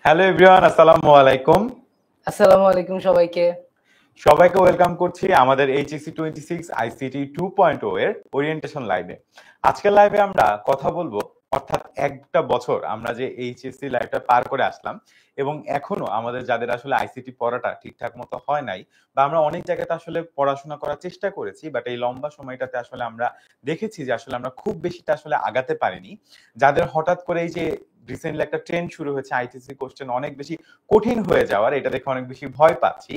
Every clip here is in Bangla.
হ্যালো এভরিওয়ান, আসসালামু আলাইকুম। আসসালামু আলাইকুম সবাইকে। সবাইকে ওয়েলকাম করছি আমাদের এইচএসসি 26 আইসিটি 2.0 এর ওরিয়েন্টেশন লাইভে। আজকের লাইভে আমরা কথা বলবো, অর্থাৎ একটা বছর আমরা যে এইচএসসি লাইভটা পার করে আসলাম এবং এখনো আমাদের যাদের আসলে আইসিটি পড়াটা ঠিকঠাক মতো হয় নাই, বা আমরা অনেক জায়গাতে আসলে পড়াশোনা করার চেষ্টা করেছি, বাট এই লম্বা সময়টাতে আসলে আমরা দেখেছি যে আসলে আমরা খুব বেশিটা আসলে আগাতে পারিনি। যাদের হঠাৎ করে এই যে রিসেন্টলি একটা ট্রেন্ড শুরু হয়েছে আইটিসি কোশ্চেন অনেক বেশি কঠিন হয়ে যাওয়ার, এটা দেখে অনেক বেশি ভয় পাচ্ছি।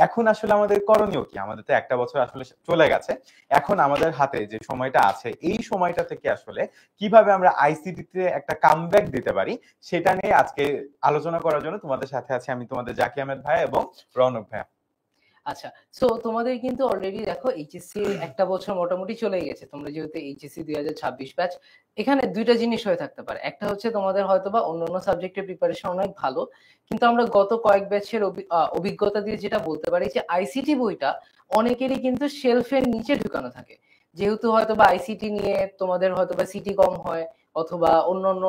এখন আসলে আমাদের করণীয় কি? আমাদের তো একটা বছর আসলে চলে গেছে। এখন আমাদের হাতে যে সময়টা আছে, এই সময়টা থেকে আসলে কিভাবে আমরা আইসিটি তে একটা কামব্যাক দিতে পারি, সেটা নিয়ে আজকে আলোচনা করার জন্য তোমাদের সাথে আছে আমি, তোমাদের জাকি আহমেদ ভাই এবং রৌনক ভাইয়া। আচ্ছা, সো তোমাদের কিন্তু অলরেডি দেখো এইচএসসি একটা বছর মোটামুটি চলে গেছে। তোমরা যেহেতু এইচএসসি 2026 ব্যাচ, এখানে ২ টা জিনিস হয়ে থাকতে পারে। একটা হচ্ছে তোমাদের হয়তোবা অন্যান্য সাবজেক্টের প্রিপারেশন অনেক ভালো। কিন্তু আমরা গত কয়েক ব্যাচের অভিজ্ঞতা দিয়ে যেটা বলতে পারি যে আইসিটি বইটা অনেকেরই কিন্তু শেলফের নিচে ঢুকানো থাকে। যেহেতু হয়তোবা আইসিটি নিয়ে তোমাদের হয়তোবা সিটি কম হয় অথবা অন্যান্য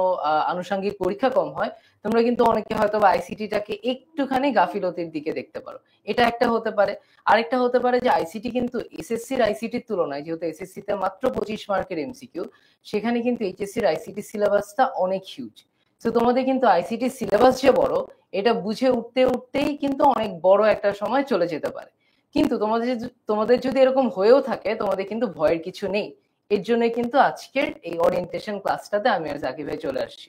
আনুষঙ্গিক পরীক্ষা কম হয়। তোমরা কিন্তু অনেকে হয়তোবা আইসিটিটাকে একটুখানি গাফিলতির দিকে দেখতে পারো। এটা একটা হতে পারে। আরেকটা হতে পারে যে আইসিটি কিন্তু এসএসসির আইসিটির তুলনায়, যেহেতু এসএসসি তে মাত্র 25 মার্কের এমসিকিউ, সেখানে কিন্তু এইচএসসির আইসিটি সিলেবাসটা অনেক হিউজ। তো তোমাদের কিন্তু আইসিটি সিলেবাস যে বড়, এটা বুঝে উঠতে উঠতেই কিন্তু অনেক বড় একটা সময় চলে যেতে পারে। কিন্তু তোমাদের যদি এরকম হয়েও থাকে, তোমাদের কিন্তু ভয়ের কিছু নেই। এর জন্য কিন্তু আজকের এই ওরিয়েন্টেশন ক্লাসটাতে আমি আর জাকির ভাই চলে আসছি।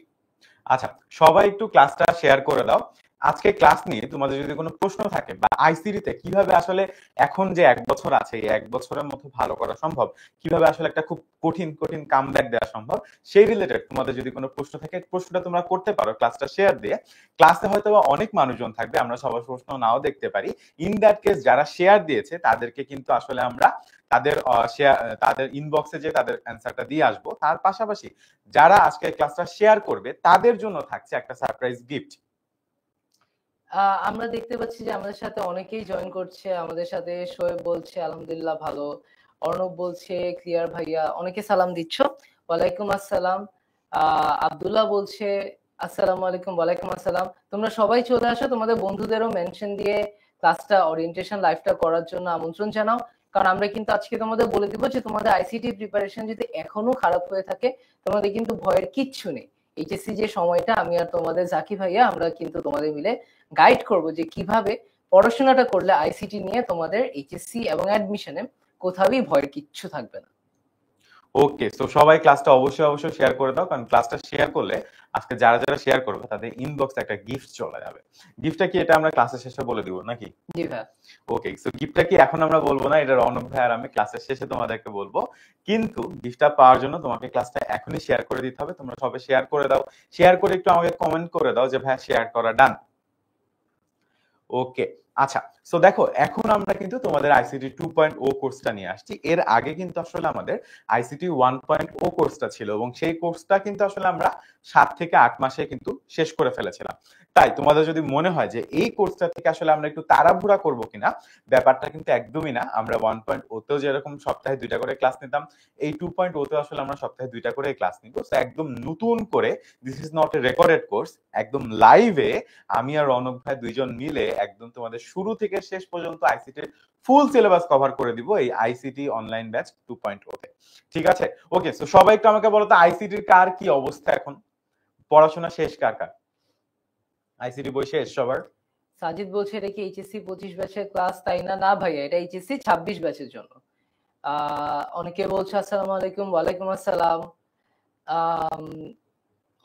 আচ্ছা, সবাই একটু ক্লাসটা শেয়ার করে দাও। আজকে ক্লাস নিয়ে তোমাদের যদি কোনো প্রশ্ন থাকে, বা আইসিটিতে কিভাবে আসলে এখন যে এক বছর আছে, এই এক বছরের মধ্যে ভালো করা সম্ভব, কিভাবে আসলে একটা খুব কঠিন কঠিন কামব্যাক দেওয়া সম্ভব, সেই রিলেটেড তোমাদের যদি কোনো প্রশ্ন থাকে, প্রশ্নটা তোমরা করতে পারো ক্লাসটা শেয়ার দিয়ে। ক্লাসে হয়তো অনেক মানুষজন থাকবে, আমরা সবার প্রশ্ন নাও দেখতে পারি। ইন দ্যাট কেস যারা শেয়ার দিয়েছে তাদেরকে কিন্তু আসলে আমরা তাদের তাদের ইনবক্সে যে তাদের অ্যান্সারটা দিয়ে আসবো। তার পাশাপাশি যারা আজকে ক্লাসটা শেয়ার করবে তাদের জন্য থাকছে একটা সারপ্রাইজ গিফট। আমরা দেখতে পাচ্ছি যে আমাদের সাথে অনেকেই জয়েন করছে। আমাদের সাথে শোয়েব বলছে আলহামদুলিল্লাহ ভালো। অর্ণব বলছে ক্লিয়ার ভাইয়া। অনেকে সালাম দিচ্ছ। ওয়ালাইকুম আসসালাম। আব্দুল্লাহ বলছে আসসালামু আলাইকুম। ওয়ালাইকুম আসসালাম। তোমরা সবাই চলে আসো, তোমাদের বন্ধুদেরও মেনশন দিয়ে ক্লাসটা ওরিয়েন্টেশন লাইভটা করার জন্য আমন্ত্রণ জানাও। কারণ আমরা কিন্তু আজকে তোমাদের বলে দিব যে তোমাদের আইসিটি প্রিপারেশন যদি এখনো খারাপ হয়ে থাকে, তোমাদের কিন্তু ভয়ের কিচ্ছু নেই। এইচএসসি যে সময়টা, আমি আর তোমাদের জাকি ভাইয়া আমরা কিন্তু তোমাদের মিলে গাইড করব যে কিভাবে পড়াশোনাটা করলে আইসিটি নিয়ে তোমাদের এইচএসসি এবং অ্যাডমিশনে কোথাওই ভয়ের কিচ্ছু থাকবে না। ওকে, তো সবাই ক্লাসটা অবশ্যই অবশ্যই শেয়ার করে দাও, কারণ ক্লাসটা শেয়ার করলে আজকে যারা যারা শেয়ার করবে তাদের ইনবক্সে একটা গিফট চলে যাবে। গিফটটা কি এটা আমরা ক্লাসের শেষে বলে দিব নাকি? জি ভাই। ওকে, সো গিফটটা কি এখন আমরা বলবো না, এটা রৌনক ভাই আর আমি ক্লাসের শেষে তোমাদেরকে বলবো। কিন্তু গিফটটা পাওয়ার জন্য তোমাকে ক্লাসটা এখনই শেয়ার করে দিতে হবে। তোমরা সবাই শেয়ার করে দাও। শেয়ার করে একটু আমাকে কমেন্ট করে দাও যে ভাই শেয়ার করা ডান। ওকে, আচ্ছা। সো দেখো, এখন আমরা কিন্তু তোমাদের আইসিটি 2.0 কোর্সটা নিয়ে আসছি। এর আগে কিন্তু আসলে আমাদের আইসিটি 1.0 কোর্সটা ছিল, এবং সেই কোর্সটা কিন্তু আসলে আমরা 7 থেকে 8 মাসে কিন্তু শেষ করে ফেলেছিলাম। তাই তোমাদের যদি মনে হয় যে এই কোর্সটা থেকে আসলে আমরা একটু তাড়াহুড়া করব কিনা, ব্যাপারটা কিন্তু একদমই না। আমরা 1.0 তেও যেরকম সপ্তাহে 2টা করে ক্লাস নিতাম, এই 2.0 তেও আসলে আমরা সপ্তাহে 2টা করে ক্লাস নিব। সো একদম নতুন করে, this is not a recorded course, একদম লাইভে আমি আর রৌনক ভাই দুইজন মিলে একদম তোমাদের শুরু থেকে শেষ পর্যন্ত আইসিটির ফুল সিলেবাস কভার করে দিব এই আইসিটি অনলাইন ব্যাচ 2.0 তে। ঠিক আছে? ওকে, সো সবাই একটু আমাকে বলো তো, আইসিটির কার কি অবস্থা এখন? পড়াশোনা শেষ কার কার? আইসিটি বই শেষ সবার? সাজিদ বলছে এটা কি এইচএসসি 25 ব্যাচের ক্লাস? তাই না? না ভাইয়া, এটা এইচএসসি 26 ব্যাচের জন্য। অনেকে বলছে আসসালামু আলাইকুম। ওয়ালাইকুম আসসালাম। আম,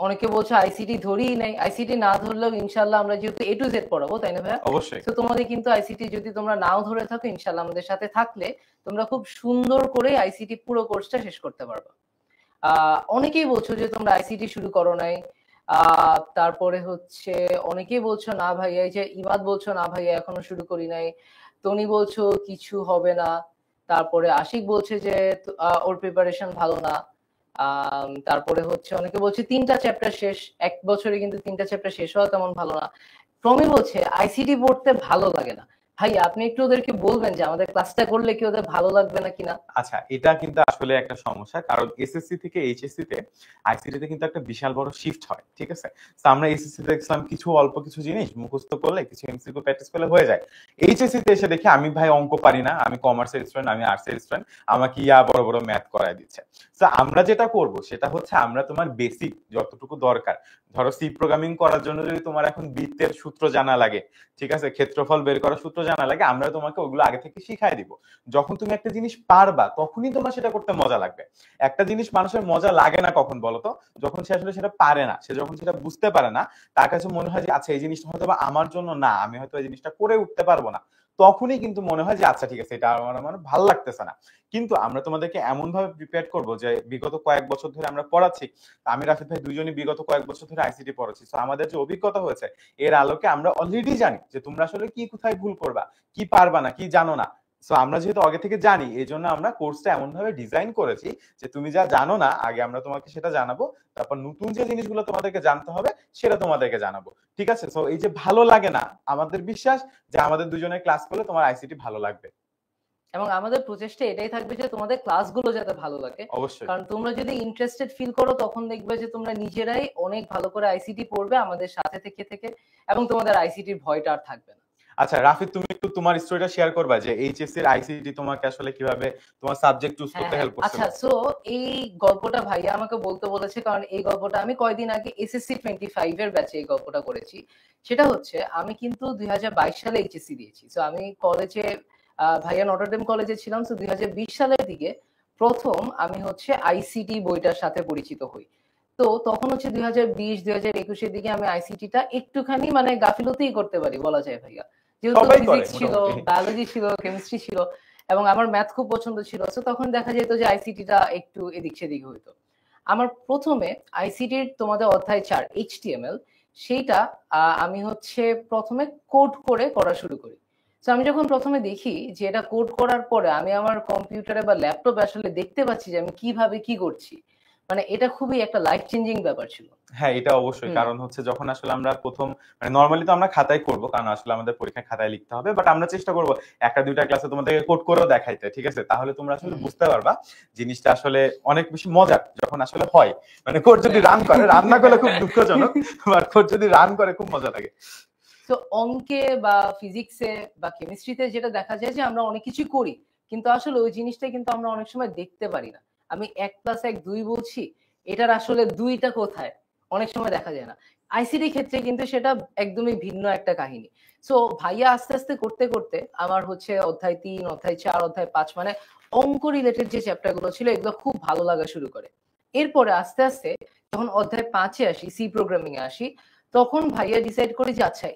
অনেকে বলছে আইসিটি ধরেই নাই। আইসিটি না ধরলেও ইনশাল্লাহ আমরা যেহেতু এ টু জেড পড়াবো, তাই না ভাইয়া? অবশ্যই। তো তোমাদের কিন্তু আইসিটি যদি তোমরা নাও ধরে থাকো, ইনশাল্লাহ আমাদের সাথে থাকলে তোমরা খুব সুন্দর করে আইসিটি পুরো কোর্সটা শেষ করতে পারবে। অনেকেই বলছো যে তোমরা আইসিটি শুরু করো নাই। তারপরে হচ্ছে অনেকেই বলছো না ভাইয়া, এই যে ইমাদ বলছো না ভাইয়া এখনো শুরু করি নাই। টনি বলছো কিছু হবে না। তারপরে আশিক বলছে যে ওর প্রিপারেশন ভালো না। তারপরে হচ্ছে অনেকে বলছে 3টা চ্যাপ্টার শেষ, এক বছরে কিন্তু 3টা চ্যাপ্টার শেষ হওয়া তেমন ভালো না। প্রমি বলছে আইসিটি পড়তে ভালো লাগে না। ভাই আপনি একটু ওদেরকে বলবেন যে আমাদের ক্লাসটা করলে কি ওদের ভালো লাগবে না কিনা। আচ্ছা, এটা কিন্তু আসলে একটা সমস্যা, কারণ এসএসসি থেকে এইচএসসি তে আইসিটি তে কিন্তু একটা বিশাল বড় শিফট হয়, ঠিক আছে? তো আমরা এসএসসি তে দেখলাম কিছু অল্প কিছু জিনিস মুখস্থ করলে, কিছু এমসিকিউ প্র্যাকটিস করলে হয়ে যায়। এইচএসসি তে এসে দেখি আমি ভাই অঙ্ক পারি না, আমি কমার্সের স্টুডেন্ট, আমি আর্টসের স্টুডেন্ট, আমাকে ইয়া বড় বড় ম্যাথ করায় দিচ্ছে। তো আমরা যেটা করব সেটা হচ্ছে আমরা তোমার বেসিক যতটুকু দরকার, ধরো সি প্রোগ্রামিং করার জন্য যদি তোমার এখন বৃত্তের সূত্র জানা লাগে, ঠিক আছে, ক্ষেত্রফল বের করার সূত্র জানা লাগে, আমরা তোমাকে ওগুলো আগে থেকে শিখাই দিব। যখন তুমি একটা জিনিস পারবা তখনই তোমার সেটা করতে মজা লাগবে। একটা জিনিস মানুষের মজা লাগে না কখন বলতো? যখন সে আসলে সেটা পারে না, সে যখন সেটা বুঝতে পারে না, তার কাছে মনে হয় যে আচ্ছা এই জিনিসটা হয়তো বা আমার জন্য না, আমি হয়তো এই জিনিসটা করে উঠতে পারবো না, তখনই কিন্তু মনে হয় যে আচ্ছা ঠিক আছে এটা আমার ভালো লাগতেছে না। কিন্তু আমরা তোমাদেরকে এমন ভাবে প্রিপেয়ার করবো যে বিগত কয়েক বছর ধরে আমরা পড়াচ্ছি, আমি রাফিদ ভাই দুজনই বিগত কয়েক বছর ধরে আইসিটি পড়াচ্ছি, তো আমাদের যে অভিজ্ঞতা হয়েছে এর আলোকে আমরা অলরেডি জানি যে তোমরা আসলে কি কোথায় ভুল করবা, কি পারবা না, কি জানো না। সো আমরা যেহেতু আগে থেকে জানি, এই জন্য আমরা কোর্সটা এমন ভাবে ডিজাইন করেছি যে তুমি যা জানো না আগে আমরা তোমাকে সেটা জানাবো, তারপর নতুন যে জিনিসগুলো তোমাদেরকে জানতে হবে সেটা তোমাদেরকে জানাবো, ঠিক আছে? সো এই যে ভালো লাগে না, আমাদের বিশ্বাস যে আমাদের দুজনের ক্লাস করলে তোমার আইসিটি ভালো লাগবে। এবং আমাদের প্রচেষ্টা এটাই থাকবে যে তোমাদের ক্লাসগুলো যাতে ভালো লাগে। অবশ্যই। কারণ তোমরা যদি ইন্টারেস্টেড ফিল করো তখন দেখবে যে তোমরা নিজেরাই অনেক ভালো করে আইসিটি পড়বে আমাদের সাথে থেকে থেকে, এবং তোমাদের আইসিটির ভয়টা আর থাকবে না। আচ্ছা রাফিদ, তুমি একটু তোমার স্টোরিটা শেয়ার করবা যে এইচএসসি এর আইসিটি তোমাকে আসলে কিভাবে তোমার সাবজেক্ট চুজ হ্যাঁ করতে হ্যাঁ হেল্প করছিল? আচ্ছা, সো এই গল্পটা ভাইয়া আমাকে বলতে বলেছে, কারণ এই গল্পটা আমি কয়দিন আগে এসএসসি 25 এর ব্যাচে এই গল্পটা করেছি। সেটা হচ্ছে আমি কিন্তু 2022 সালে এইচএসসি দিয়েছি। সো আমি কলেজে ভাইয়া নটরডেম কলেজে ছিলাম। সো 2020 সালের দিকে প্রথম আমি হচ্ছে আইসিটি বইটার সাথে পরিচিত হই। তো তখন হচ্ছে 2020-2021 এর দিকে আমি আইসিটিটা একটুখানি মানে গাফিলতিই করতে পারি বলা যায় ভাইয়া। যেহেতু সবাই করে ফিজিক্স ছিল, মোটামুটি। বায়োলজি ছিল, কেমিস্ট্রি ছিল, এবং আমার ম্যাথ খুব পছন্দ ছিল। সো তখন দেখা যেত যে আইসিটিটা একটু এদিক সেদিক হইতো। আমার প্রথমে আইসিটির তোমাদের অধ্যায় 4 এইচটিএমএল, সেইটা আমি হচ্ছে প্রথমে কোড করে করা শুরু করি। সো আমি যখন প্রথমে দেখি যে এটা কোড করার পরে আমি আমার কম্পিউটারে বা ল্যাপটপে আসলে দেখতে পাচ্ছি যে আমি কিভাবে কি করছি, মানে এটা খুবই একটা লাইফ চেঞ্জিং ব্যাপার ছিল। হ্যাঁ, এটা অবশ্যই। হুম। কারণ হচ্ছে যখন আসলে আমরা প্রথম, মানে নরমালি তো আমরা খাতায় করব, কারণ আসলে আমাদের পরীক্ষায় খাতায় লিখতে হবে, বাট আমরা চেষ্টা করব একটা দুইটা ক্লাসে তোমাদেরকে কোড করেও দেখাইতে, ঠিক আছে? তাহলে তোমরা আসলে হুম। বুঝতে পারবা জিনিসটা আসলে অনেক বেশি মজার যখন আসলে হয়। মানে কোড যদি রান করে, রান না করলে খুব দুঃখজনক, বাট কোড যদি রান করে খুব মজা লাগে। তো অঙ্কে বা ফিজিক্সে বা কেমিস্ট্রিতে যেটা দেখা যায় যে আমরা অনেক কিছু করি, কিন্তু আসলে ওই জিনিসটা কিন্তু আমরা অনেক সময় দেখতে পারি না। আমি 1+1 2 বলছি, এটার আসলে 2টা কোথায়? অনেক সময় দেখা যায় না। আইসিটি ক্ষেত্রে কিন্তু সেটা একদমই ভিন্ন একটা কাহিনী। সো ভাইয়া আস্তে আস্তে করতে করতে আমার হচ্ছে অধ্যায় 3, অধ্যায় 4, অধ্যায় 5 মানে অঙ্ক রিলেটেড যে চ্যাপ্টার গুলো ছিল এগুলো খুব ভালো লাগা শুরু করে। এরপরে আস্তে আস্তে যখন অধ্যায় 5 এ আসি, সি প্রোগ্রামিং এ আসি, তখন ভাইয়া ডিসাইড করে যে আচ্ছা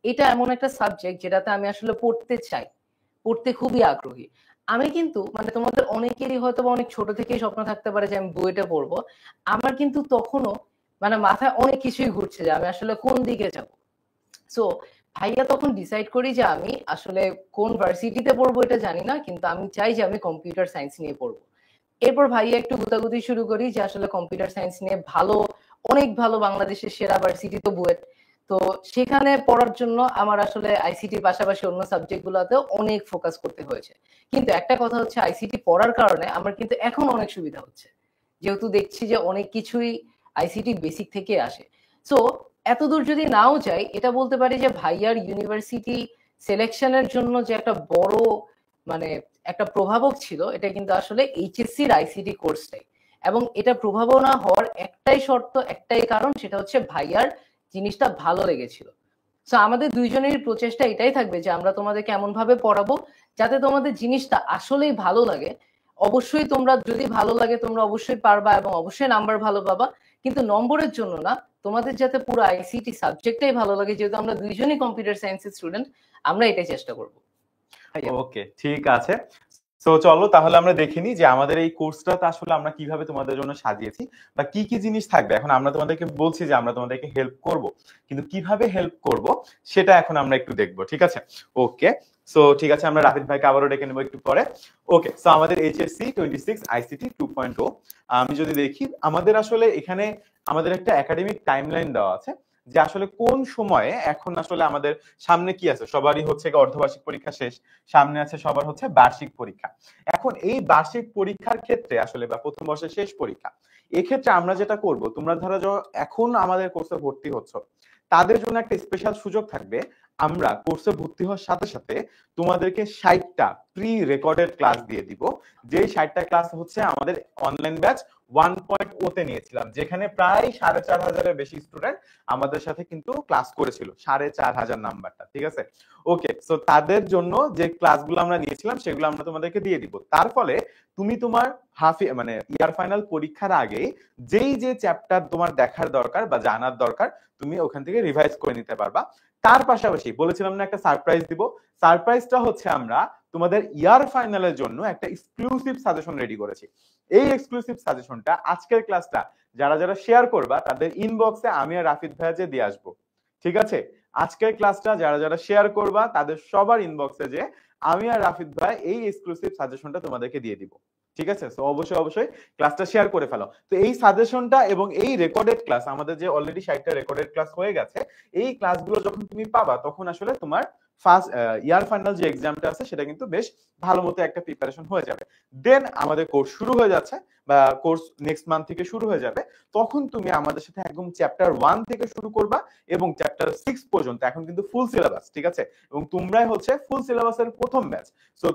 এটা এমন একটা সাবজেক্ট যেটাতে আমি আসলে পড়তে চাই, পড়তে খুবই আগ্রহী। আমি কিন্তু মানে তোমাদের অনেকেরই হয়তো বা অনেক ছোট থেকেই স্বপ্ন থাকতে পারে যে আমি বুয়েটে পড়বো। আমার কিন্তু তখনও মানে মাথায় অনেক কিছুই ঘুরছে যে আমি আসলে কোন দিকে যাব। সো ভাইয়া তখন ডিসাইড করি যে আমি আসলে কোন ভার্সিটিতে পড়বো এটা জানি না, কিন্তু আমি চাই যে আমি কম্পিউটার সায়েন্স নিয়ে পড়বো। এরপর ভাইয়া একটু গুতাগুতি শুরু করি যে আসলে কম্পিউটার সায়েন্স নিয়ে ভালো, অনেক ভালো বাংলাদেশের সেরা ভার্সিটি তো বুয়েট। তো সেখানে পড়ার জন্য আমার আসলে আইসিটির পাশাপাশি অন্য সাবজেক্ট গুলোতেও অনেক ফোকাস করতে হয়েছে। কিন্তু একটা কথা হচ্ছে আইসিটি পড়ার কারণে আমার কিন্তু এখন অনেক সুবিধা হচ্ছে, যেহেতু দেখছি যে অনেক কিছুই আইসিটি বেসিক থেকে আসে। সো এতদূর যদি নাও যাই, এটা বলতে পারি যে ভাইয়ার ইউনিভার্সিটি সিলেকশনের জন্য যে একটা বড় মানে একটা প্রভাবক ছিল, এটা কিন্তু আসলে এইচএসসির আইসিটি কোর্সটাই। এবং এটা প্রভাবনা হওয়ার একটাই শর্ত, একটাই কারণ, সেটা হচ্ছে ভাইয়ার জিনিসটা ভালো লেগেছিল। সো আমাদের দুইজনেরই প্রচেষ্টা এটাই থাকবে যে আমরা তোমাদেরকে এমন ভাবে পড়াবো যাতে তোমাদের জিনিসটা আসলেই ভালো লাগে। অবশ্যই তোমরা যদি ভালো লাগে তোমরা অবশ্যই পারবা এবং অবশ্যই নাম্বার ভালো পাবা, কিন্তু নম্বরের জন্য না, তোমাদের যাতে পুরো আইসিটি সাবজেক্টটাই ভালো লাগে, যেহেতু আমরা দুইজনই কম্পিউটার সায়েন্সের স্টুডেন্ট, আমরা এটাই চেষ্টা করবো। ওকে, ঠিক আছে। তো চলো তাহলে আমরা দেখিনি যে আমাদের এই কোর্সটাতে আসলে আমরা কিভাবে তোমাদের জন্য সাজিয়েছি বা কি কি জিনিস থাকবে। এখন আমরা তোমাদেরকে বলছি যে আমরা তোমাদেরকে হেল্প করব, কিন্তু কিভাবে হেল্প করব সেটা এখন আমরা একটু দেখবো, ঠিক আছে? ওকে, সো ঠিক আছে, আমরা রাফিদ ভাইকে আবারও ডেকে নেবো একটু পরে। ওকে, সো আমাদের এইচএসসি 26 আইসিটি 2.0, আমি যদি দেখি আমাদের আসলে এখানে আমাদের একটা একাডেমিক টাইমলাইন দেওয়া আছে, যে আসলে কোন সময়ে এখন আসলে আমাদের সামনে কি আছে। সবারই হচ্ছে অর্ধবার্ষিক পরীক্ষা শেষ, সামনে আছে সবার হচ্ছে বার্ষিক পরীক্ষা। এখন এই বার্ষিক পরীক্ষার ক্ষেত্রে আসলে বা প্রথম বর্ষের শেষ পরীক্ষা, এক্ষেত্রে আমরা যেটা করব, তোমরা ধরো এখন আমাদের কোর্সে ভর্তি হচ্ছ, তাদের জন্য একটা স্পেশাল সুযোগ থাকবে। আমরা কোর্সে ভর্তি হওয়ার সাথে সাথে তোমাদেরকে 60টা প্রি রেকর্ডেড ক্লাস দিয়ে দিব। যে 60টা ক্লাস হচ্ছে আমাদের অনলাইন ব্যাচ 1.0 তে নিয়েছিলাম, যেখানে প্রায় 4500 বেশি স্টুডেন্ট আমাদের সাথে কিন্তু ক্লাস করেছিল, 4500 নাম্বারটা, ঠিক আছে। ওকে, সো তাদের জন্য যে ক্লাসগুলো আমরা নিয়েছিলাম সেগুলো আমরা তোমাদেরকে দিয়ে দিব। তার ফলে তুমি তোমার মানে ইয়ার ফাইনাল পরীক্ষার আগে যেই যে চ্যাপ্টার তোমার দেখার দরকার বা জানার দরকার, তুমি ওখান থেকে রিভাইজ করে নিতে পারবা। তার পাশাপাশি বলেছিলাম না একটা সারপ্রাইজ দিব, সারপ্রাইজটা হচ্ছে আমরা তোমাদের ইয়ার ফাইনালের জন্য একটা এক্সক্লুসিভ সাজেশন রেডি করেছি। এই এক্সক্লুসিভ সাজেশনটা আজকের ক্লাসটা যারা যারা শেয়ার করবা তাদের ইনবক্সে আমি আর রাফিদ ভাইয়া যে দিয়ে আসবো, ঠিক আছে। আজকের ক্লাসটা যারা যারা শেয়ার করবা তাদের সবার ইনবক্সে যে আমি আর রাফিদ ভাই এই এক্সক্লুসিভ সাজেশনটা তোমাদেরকে দিয়ে দিব, ঠিক আছে। তো অবশ্যই অবশ্যই ক্লাসটা শেয়ার করে ফেলো। তো এই সাজেশনটা এবং এই রেকর্ডেড ক্লাস, আমাদের যে অলরেডি 60টা রেকর্ডেড ক্লাস হয়ে গেছে, এই ক্লাসগুলো যখন তুমি পাবা তখন আসলে তোমার ফার্স্ট ইয়ার ফাইনাল যে এক্সামটা আছে সেটা কিন্তু বেশ ভালো মতো একটা প্রিপারেশন হয়ে যাবে। দেন আমাদের কোর্স শুরু হয়ে যাচ্ছে বা কোর্স নেক্সট মান্থ থেকে শুরু হয়ে যাবে, তখন তুমি আমাদের সাথে একদম চ্যাপ্টার 1 থেকে শুরু করবা এবং চ্যাপ্টার 6 পর্যন্ত। এখন কিন্তু ফুল সিলেবাস, ঠিক আছে, এবং তোমরাই হচ্ছে ফুল সিলেবাসের প্রথম ব্যাচ। সো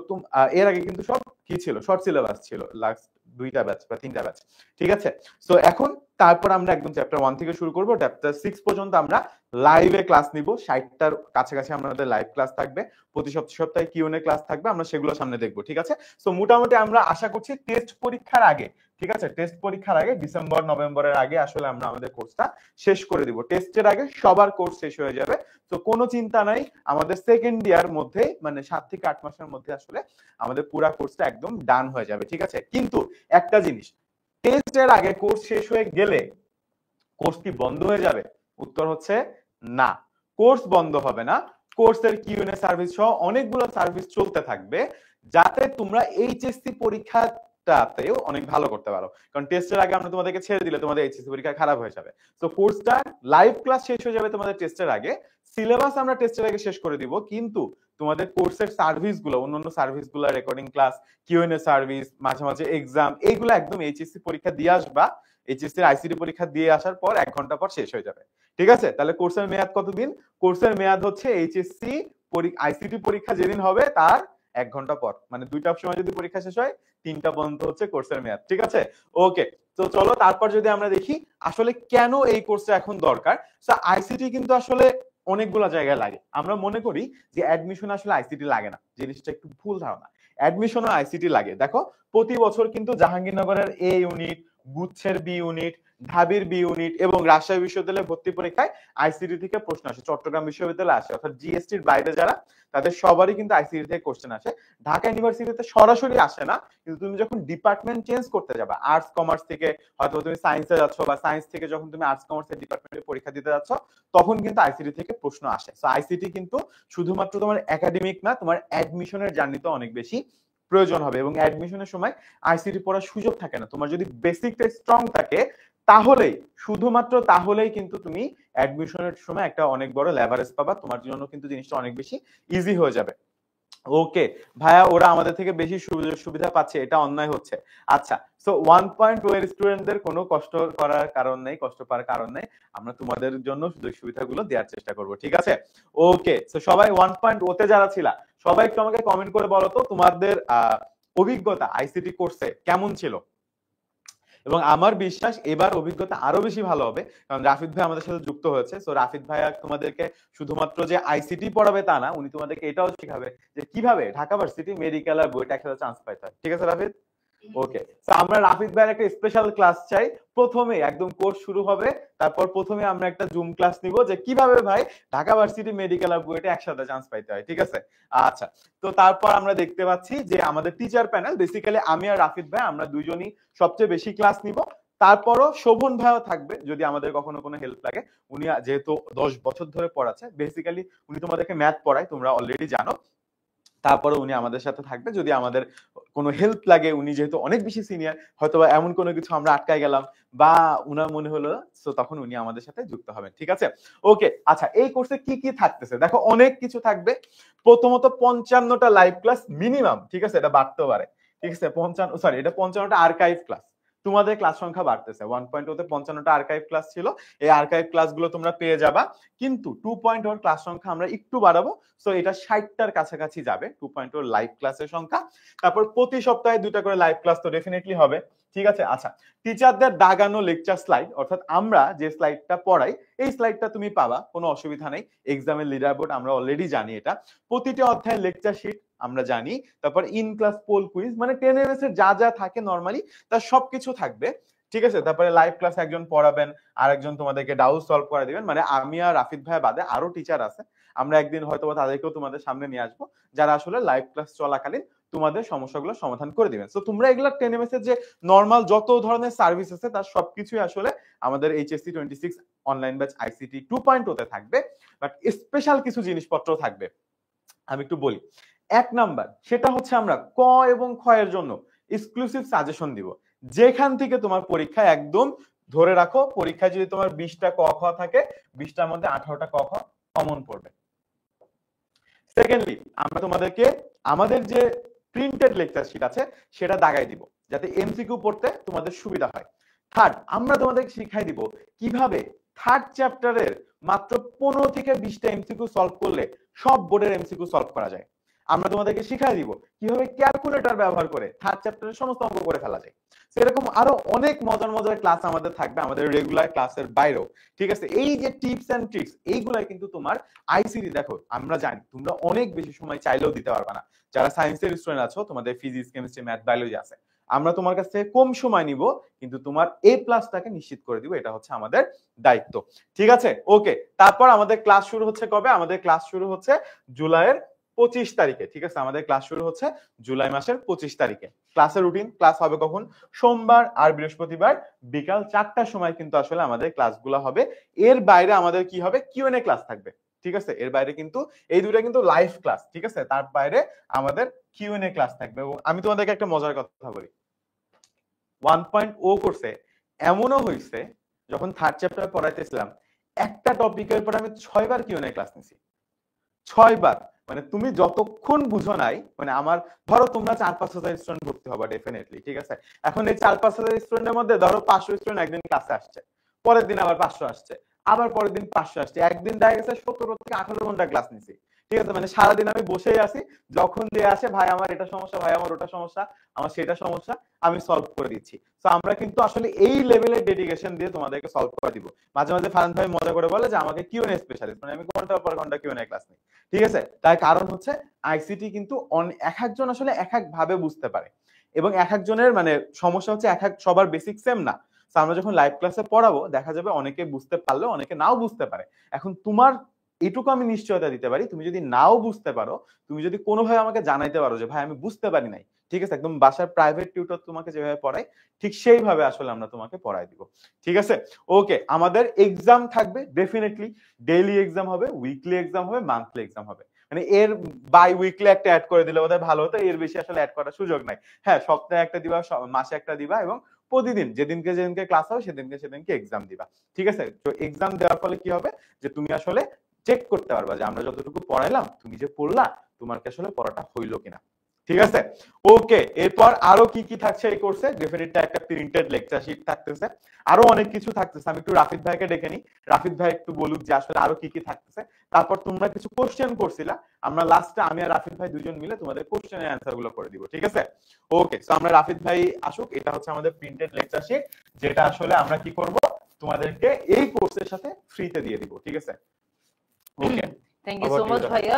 এর আগে কিন্তু সব কি ছিল, শর্ট সিলেবাস ছিল, লাস্ট 2টা ব্যাচ বা 3টা ব্যাচ, ঠিক আছে। সো এখন তারপর আমরা একদম চ্যাপ্টার 1 থেকে শুরু করব, চ্যাপ্টার 6 পর্যন্ত আমরা লাইভে ক্লাস নিব। 60টার কাছাকাছি আমাদের লাইভ ক্লাস থাকবে, প্রতি সপ্তাহে কিউএনএ ক্লাস থাকবে, আমরা সেগুলো সামনে দেখবো, ঠিক আছে। সো মোটামুটি আমরা আশা করছি টেস্ট পরীক্ষার আগে, ঠিক আছে, টেস্ট পরীক্ষার আগে ডিসেম্বর নভেম্বরের আগে আসলে আমরা আমাদের কোর্সটা শেষ করে দিব। টেস্টের আগে সবার কোর্স শেষ হয়ে যাবে। তো কোনো চিন্তা নাই, আমাদের সেকেন্ড ইয়ার মধ্যে মানে 7 থেকে 8 মাসের মধ্যে আসলে আমাদের পুরো কোর্সটা একদম ডান হয়ে যাবে, ঠিক আছে। কিন্তু একটা জিনিস, টেস্টের আগে কোর্স শেষ হয়ে গেলে কোর্স কি বন্ধ হয়ে যাবে? উত্তর হচ্ছে না, কোর্স বন্ধ হবে না। কোর্সের কিউএনএ সার্ভিস সহ অনেকগুলো সার্ভিস চলতে থাকবে, যাতে তোমরা এইচএসসি পরীক্ষাটাতেও অনেক ভালো করতে পারো। কারণ টেস্টের আগে আমরা তোমাদেরকে ছেড়ে দিলে তোমাদের এইচএসসি পরীক্ষা খারাপ হয়ে যাবে। তো কোর্সটা লাইভ ক্লাস শেষ হয়ে যাবে তোমাদের টেস্টের আগে, সিলেবাস আমরা টেস্টের আগে শেষ করে দিব, কিন্তু তোমাদের কোর্সের সার্ভিসগুলো, অন্যান্য সার্ভিসগুলো, রেকর্ডিং ক্লাস, কিউএনএ সার্ভিস, মাঝে মাঝে এক্সাম, এইগুলো একদম এইচএসসি পরীক্ষা দিয়ে আসবা। এইচএসসি আইসিটি পরীক্ষা দিয়ে আসার পর 1 ঘন্টা পর শেষ হয়ে যাবে, ঠিক আছে। তাহলে কোর্সের মেয়াদ কতদিন? কোর্সের মেয়াদ হচ্ছে এইচএসসি আইসিটি পরীক্ষা যেদিন হবে তার 1 ঘন্টা পর, মানে 2টার সময় যদি পরীক্ষা শেষ হয় 3টা পর্যন্ত হচ্ছে কোর্সের মেয়াদ, ঠিক আছে। ওকে, তো চলো তারপর যদি আমরা দেখি আসলে কেন এই কোর্সটা এখন দরকার। আইসিটি কিন্তু আসলে অনেকগুলো জায়গায় লাগে। আমরা মনে করি যে অ্যাডমিশন আসলে আইসিটি লাগে না, জিনিসটা একটু ভুল ধারণা। অ্যাডমিশনও আইসিটি লাগে। দেখো প্রতি বছর কিন্তু জাহাঙ্গীরনগরের এ ইউনিট, গুচ্ছের বি ইউনিট, ঢাবির বি ইউনিট এবং রাজশাহী বিশ্ববিদ্যালয়ে ভর্তি পরীক্ষায় আইসিটি থেকে প্রশ্ন আসে, চট্টগ্রাম বিশ্ববিদ্যালয়ে আসে, অর্থাৎ জিএসটির বাইরে যারা তাদের সবারই কিন্তু আইসিটি থেকে কোশ্চেন আসে। ঢাকা ইউনিভার্সিটিতে সরাসরি আসে না, কিন্তু তুমি যখন ডিপার্টমেন্ট চেঞ্জ করতে যাবে, আর্টস কমার্স থেকে হয়তো তুমি সায়েন্সে যাচ্ছ, বা সায়েন্স থেকে যখন তুমি আর্টস কমার্সের ডিপার্টমেন্টে পরীক্ষা দিতে যাচ্ছ, তখন কিন্তু আইসিটি থেকে প্রশ্ন আসে। সো আইসিটি কিন্তু শুধুমাত্র তোমার একাডেমিক না, তোমার অ্যাডমিশনের জার্নিতে অনেক বেশি প্রয়োজন হবে, এবং অ্যাডমিশনের সময় আইসিটি পড়ার সুযোগ থাকে না। তোমার যদি বেসিকটা স্ট্রং থাকে তাহলেই, শুধুমাত্র তাহলেই কিন্তু তুমি অ্যাডমিশনের সময় একটা অনেক বড় লেভারেজ পাবা, তোমার জন্য কিন্তু জিনিসটা অনেক বেশি ইজি হয়ে যাবে। ওকে ভাইয়া, ওরা আমাদের থেকে বেশি সুবিধা পাচ্ছে, এটা অন্যায় হচ্ছে। আচ্ছা, সো 1.2 এর স্টুডেন্টদের কোনো কষ্ট করার কারণ নেই, কষ্ট পাওয়ার কারণ নেই, আমরা তোমাদের জন্য সুযোগ সুবিধাগুলো দেওয়ার চেষ্টা করব, ঠিক আছে। ওকে, সো সবাই 1.0 তে যারা ছিলা সবাই একটু আমাকে কমেন্ট করে বলো তো তোমাদের অভিজ্ঞতা আইসিটি কোর্সে কেমন ছিল। এবং আমার বিশ্বাস এবার অভিজ্ঞতা আরো বেশি ভালো হবে, কারণ রাফিদ ভাই আমাদের সাথে যুক্ত হয়েছে। সো রাফিদ ভাই তোমাদেরকে শুধুমাত্র যে আইসিটি পড়াবে তা না, উনি তোমাদেরকে এটাও শেখাবে যে কিভাবে ঢাকা ভার্সিটি মেডিকেল আর বুয়েটে একসাথে চান্স পাইতে হয়, ঠিক আছে রাফিদ? ওকে, তো আমরা রাফিদ ভাইয়ের একটা স্পেশাল ক্লাস চাই। প্রথমে একদম কোর্স শুরু হবে, তারপর প্রথমে আমরা একটা জুম ক্লাস নিব যে কিভাবে ভাই ঢাকা ভার্সিটি মেডিকেল আর বুয়েটে একসাথে চান্স পাইতে হয়, ঠিক আছে। আচ্ছা, তো তারপর আমরা দেখতে পাচ্ছি যে আমাদের টিচার প্যানেল, বেসিক্যালি আমি আর রাফিদ ভাই আমরা দুইজনই সবচেয়ে বেশি ক্লাস নিব। তারপরও শোভন ভাইও থাকবে যদি আমাদের কখনো কোনো হেল্প লাগে। উনি যেহেতু 10 বছর ধরে পড়াচ্ছে, বেসিক্যালি উনি তোমাদেরকে ম্যাথ পড়ায়, তোমরা অলরেডি জানো। তারপরে উনি আমাদের সাথে থাকবে যদি আমাদের কোনো হেল্প লাগে, উনি যেহেতু অনেক বেশি সিনিয়র, হয়তো এমন কোনো কিছু আমরা আটকায় গেলাম বা উনার মনে হলো, তো তখন উনি আমাদের সাথে যুক্ত হবেন। ঠিক আছে, ওকে। আচ্ছা, এই কোর্সে কি কি থাকতেছে দেখো, অনেক কিছু থাকবে। প্রথমত 55টা লাইভ ক্লাস মিনিমাম, ঠিক আছে, এটা বাড়তেও পারে। ঠিক আছে, 55টা আর্কাইভ ক্লাস। তোমাদের ক্লাস সংখ্যা বাড়তেছে। 1.0 তে 55টা আর্কাইভ ক্লাস ছিল, এই আর্কাইভ ক্লাসগুলো তোমরা পেয়ে যাবা। কিন্তু 2.0 ক্লাস সংখ্যা আমরা একটু বাড়াবো, সো এটা 60টার কাছাকাছি যাবে 2.0 লাইভ ক্লাসের সংখ্যা। তারপর প্রতি সপ্তাহে 2টা করে লাইভ ক্লাস তো ডেফিনেটলি হবে। ঠিক আছে, আচ্ছা, টিচারদের দাগানো লেকচার স্লাইড, অর্থাৎ আমরা যে স্লাইডটা পড়াই এই স্লাইডটা তুমি পাবা, কোনো অসুবিধা নেই। এক্সামের লিডার বোর্ড আমরা অলরেডি জানি এটা। প্রতিটি অধ্যায়ের লেকচার শিট আমরা জানি। তারপর ইন ক্লাস পোল কুইজ, মানে 10 এর যা যা থাকে নরমালি তার সবকিছু থাকবে। ঠিক আছে, তারপরে লাইভ ক্লাস একজন পড়াবেন, আর একজন তোমাদেরকে ডাউট সলভ করে দিবেন। মানে আমি আর রাফিদ ভাই বাদে আরো টিচার আছে, আমরা একদিন হয়তো তাদেরকেও তোমাদের সামনে নিয়ে আসবো, যারা আসলে লাইভ ক্লাস চলাকালীন তোমাদের সমস্যাগুলো সমাধান করে দিবেন। তো তোমরা এগুলা 10 এর যে নরমাল যত ধরনের সার্ভিস আছে তার সবকিছুই আসলে আমাদের এইচএসসি 26 অনলাইন ব্যাচ আইসিটি 2.0 তে থাকবে। বাট স্পেশাল কিছু জিনিসপত্র থাকবে, আমি একটু বলি। 1 নাম্বার, সেটা হচ্ছে আমরা ক এবং খ এর জন্য এক্সক্লুসিভ সাজেশন দিব, যেখান থেকে তোমার পরীক্ষা একদম ধরে রাখো, পরীক্ষায় যদি তোমার 20টা ক খ থাকে, 20টার মধ্যে 18টা ক খ কমন পড়বে। সেকেন্ডলি, আমরা তোমাদেরকে আমাদের যে প্রিন্টেড লেকচার শিট আছে সেটা দাগাই দিব, যাতে এমসিকিউ পড়তে তোমাদের সুবিধা হয়। থার্ড, আমরা তোমাদেরকে শিখাই দিব কিভাবে থার্ড চ্যাপ্টারের মাত্র 15 থেকে 20টা এমসিকিউ সলভ করলে সব বোর্ডের এমসিকিউ সলভ করা যায়। আমরা তোমাদেরকে শিখাই দিব কিভাবে ক্যালকুলেটর ব্যবহার করে থার্ড চ্যাপ্টারের সমস্ত অঙ্ক করে ফেলা যায়। সেরকম আরো অনেক মজার মজার ক্লাস আমাদের থাকবে, আমাদের রেগুলার ক্লাসের বাইরেও। ঠিক আছে, এই যে টিপস এন্ড ট্রিক্স, এইগুলাই কিন্তু তোমার আইসিটি, দেখো আমরা জানি তোমরা অনেক বেশি সময় চাইলেও দিতে পারবে না। যারা সায়েন্সের স্টুডেন্ট আছো, তোমাদের ফিজিক্স, কেমিস্ট্রি, ম্যাথ, বায়োলজি আছে, আমরা তোমার কাছ থেকে কম সময় নিব, কিন্তু তোমার এ প্লাসটাকে নিশ্চিত করে দিব, এটা হচ্ছে আমাদের দায়িত্ব। ঠিক আছে, ওকে। তারপর আমাদের ক্লাস শুরু হচ্ছে কবে? আমাদের ক্লাস শুরু হচ্ছে জুলাইয়ের 25 তারিখে। ঠিক আছে, আমাদের ক্লাস শুরু হচ্ছে জুলাই মাসের 25 তারিখে। ক্লাসের রুটিন, ক্লাস হবে কখন? সোমবার আর বৃহস্পতিবার বিকাল 4টার সময় কিন্তু আসলে আমাদের ক্লাসগুলো হবে। এর বাইরে আমাদের কি হবে? কিউএনএ ক্লাস থাকবে। ঠিক আছে, এর বাইরে কিন্তু এই দুটো কিন্তু লাইভ ক্লাস। ঠিক আছে, তার বাইরে আমাদের কিউএনএ ক্লাস থাকবে। এবং আমি তোমাদেরকে একটা মজার কথা বলি, 1.0 কোর্সে এমনও হয়েছে, যখন থার্ড চ্যাপ্টার পড়াইতেছিলাম, একটা টপিকের পর আমি 6 বার কিউএনএ ক্লাস নিছি। 6 বার, মানে তুমি যতক্ষণ বুঝো নাই, মানে আমার ধরো তোমরা 4-5 হাজার স্টুডেন্ট ভর্তি হবা ডেফিনেটলি। ঠিক আছে, এখন এই 4-5 হাজার স্টুডেন্টের মধ্যে ধরো 500 স্টুডেন্ট একদিন ক্লাসে আসছে, পরের দিন আবার 500 আসছে, আবার পরের দিন 500 আসছে, একদিন দেখা গেছে 17 থেকে 18 ঘন্টা ক্লাস নিছি। ঠিক আছে, মানে সারাদিন আমি বসেই আছি, যখন দিয়ে আসে ভাই আমার এটা সমস্যা, ভাই আমার ওটা সমস্যা, আমার সেটা সমস্যা, আমি সলভ করে দিচ্ছি। তো আমরা কিন্তু আসলে এই লেভেলের ডেডিকেশন দিয়ে তোমাদেরকে সলভ করে দিব। মাঝে মাঝে ফারান ভাই মজা করে বলে যে আমাকে কিউএনএ স্পেশালিস্ট, মানে আমি ঘন্টার পর ঘন্টা কিউএনএ ক্লাস নিই। ঠিক আছে, তার কারণ হচ্ছে আইসিটি কিন্তু এক একজন আসলে এক এক ভাবে বুঝতে পারে, এবং এক একজনের মানে সমস্যা হচ্ছে এক এক সবার বেসিক সেম না। আমরা যখন লাইভ ক্লাসে পড়াবো দেখা যাবে অনেকে বুঝতে পারলেও অনেকে নাও বুঝতে পারে। এখন তোমার এটুকু আমি নিশ্চয়তা দিতে পারি, তুমি যদি নাও বুঝতে পারো, তুমি যদি কোনোভাবে আমাকে জানাইতে পারো যে ভাই আমি বুঝতে পারি নাই, ঠিক আছে, একদম বাসার প্রাইভেট টিউটর তোমাকে যেভাবে পড়াই ঠিক সেইভাবে আসলে আমরা তোমাকে পড়াই দিব। ঠিক আছে, ওকে। আমাদের এক্সাম থাকবে ডেফিনেটলি, ডেইলি এক্সাম হবে, উইকলি এক্সাম হবে, মান্থলি এক্সাম হবে। মানে এর বাই উইকলি একটা অ্যাড করে দিলে বোধহয় ভালো হতো, এর বেশি আসলে অ্যাড করার সুযোগ নাই। হ্যাঁ, সপ্তাহে একটা দিবা, মাসে একটা দিবা, এবং প্রতিদিন যেদিনকে যেদিনকে ক্লাস হবে সেদিনকে এক্সাম দিবা। ঠিক আছে, তো এক্সাম দেওয়ার ফলে কি হবে যে তুমি আসলে চেক করতে পারবা যে আমরা যতটুকু পড়াইলাম তুমি যে পড়লা, তোমার কি আসলে পড়াটা হইলো কিনা। ঠিক আছে, ওকে। এরপর আরো কি কি থাকছে এই কোর্সে? ডেফিনেটলি একটা প্রিন্টেড লেকচার শিট থাকতেছে, আরো অনেক কিছু থাকতেছে। আমি একটু রাফিদ ভাইকে ডেকে নিই, রাফিদ ভাই একটু বলুক যে আসলে আরো কি কি থাকতেছে। তারপর তোমরা কিছু কোশ্চেন করছিলা, আমরা লাস্টে আমি আর রাফিদ ভাই দুজন মিলে তোমাদের কোশ্চেনের অ্যান্সার গুলো করে দিব। ঠিক আছে, ওকে। তো আমরা রাফিদ ভাই আসুক, এটা হচ্ছে আমাদের প্রিন্টেড লেকচার শিট, যেটা আসলে আমরা কি করব তোমাদেরকে এই কোর্সের সাথে ফ্রিতে দিয়ে দিব। ঠিক আছে, ওকে, থ্যাংক ইউ সো মাচ ভাইয়া।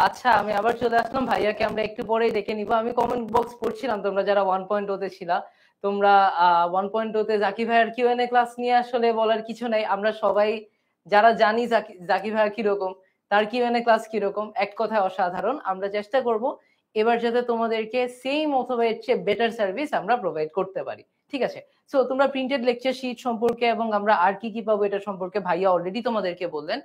আচ্ছা, আমি আবার চলে আসলাম, ভাইয়াকে আমরা একটু পরেই দেখে নিব। আমি কমেন্ট বক্স পড়ছিলাম, তোমরা যারা 1.0 তে ছিলা, তোমরা 1.0 তে জাকি ভাইয়ার কিউএনএ ক্লাস নিয়ে আসলে বলার কিছু নাই। আমরা সবাই যারা জানি জাকি ভাইয়া কিরকম, তার কিউএনএ ক্লাস কিরকম, এক কথায় অসাধারণ। আমরা চেষ্টা করব এবার যাতে তোমাদেরকে সেম অথবা এর চেয়ে বেটার সার্ভিস আমরা প্রোভাইড করতে পারি। ঠিক আছে, সো তোমরা প্রিন্টেড লেকচার শিট সম্পর্কে এবং আমরা আর কি কি পাবো এটা সম্পর্কে ভাইয়া অলরেডি তোমাদেরকে বললেন।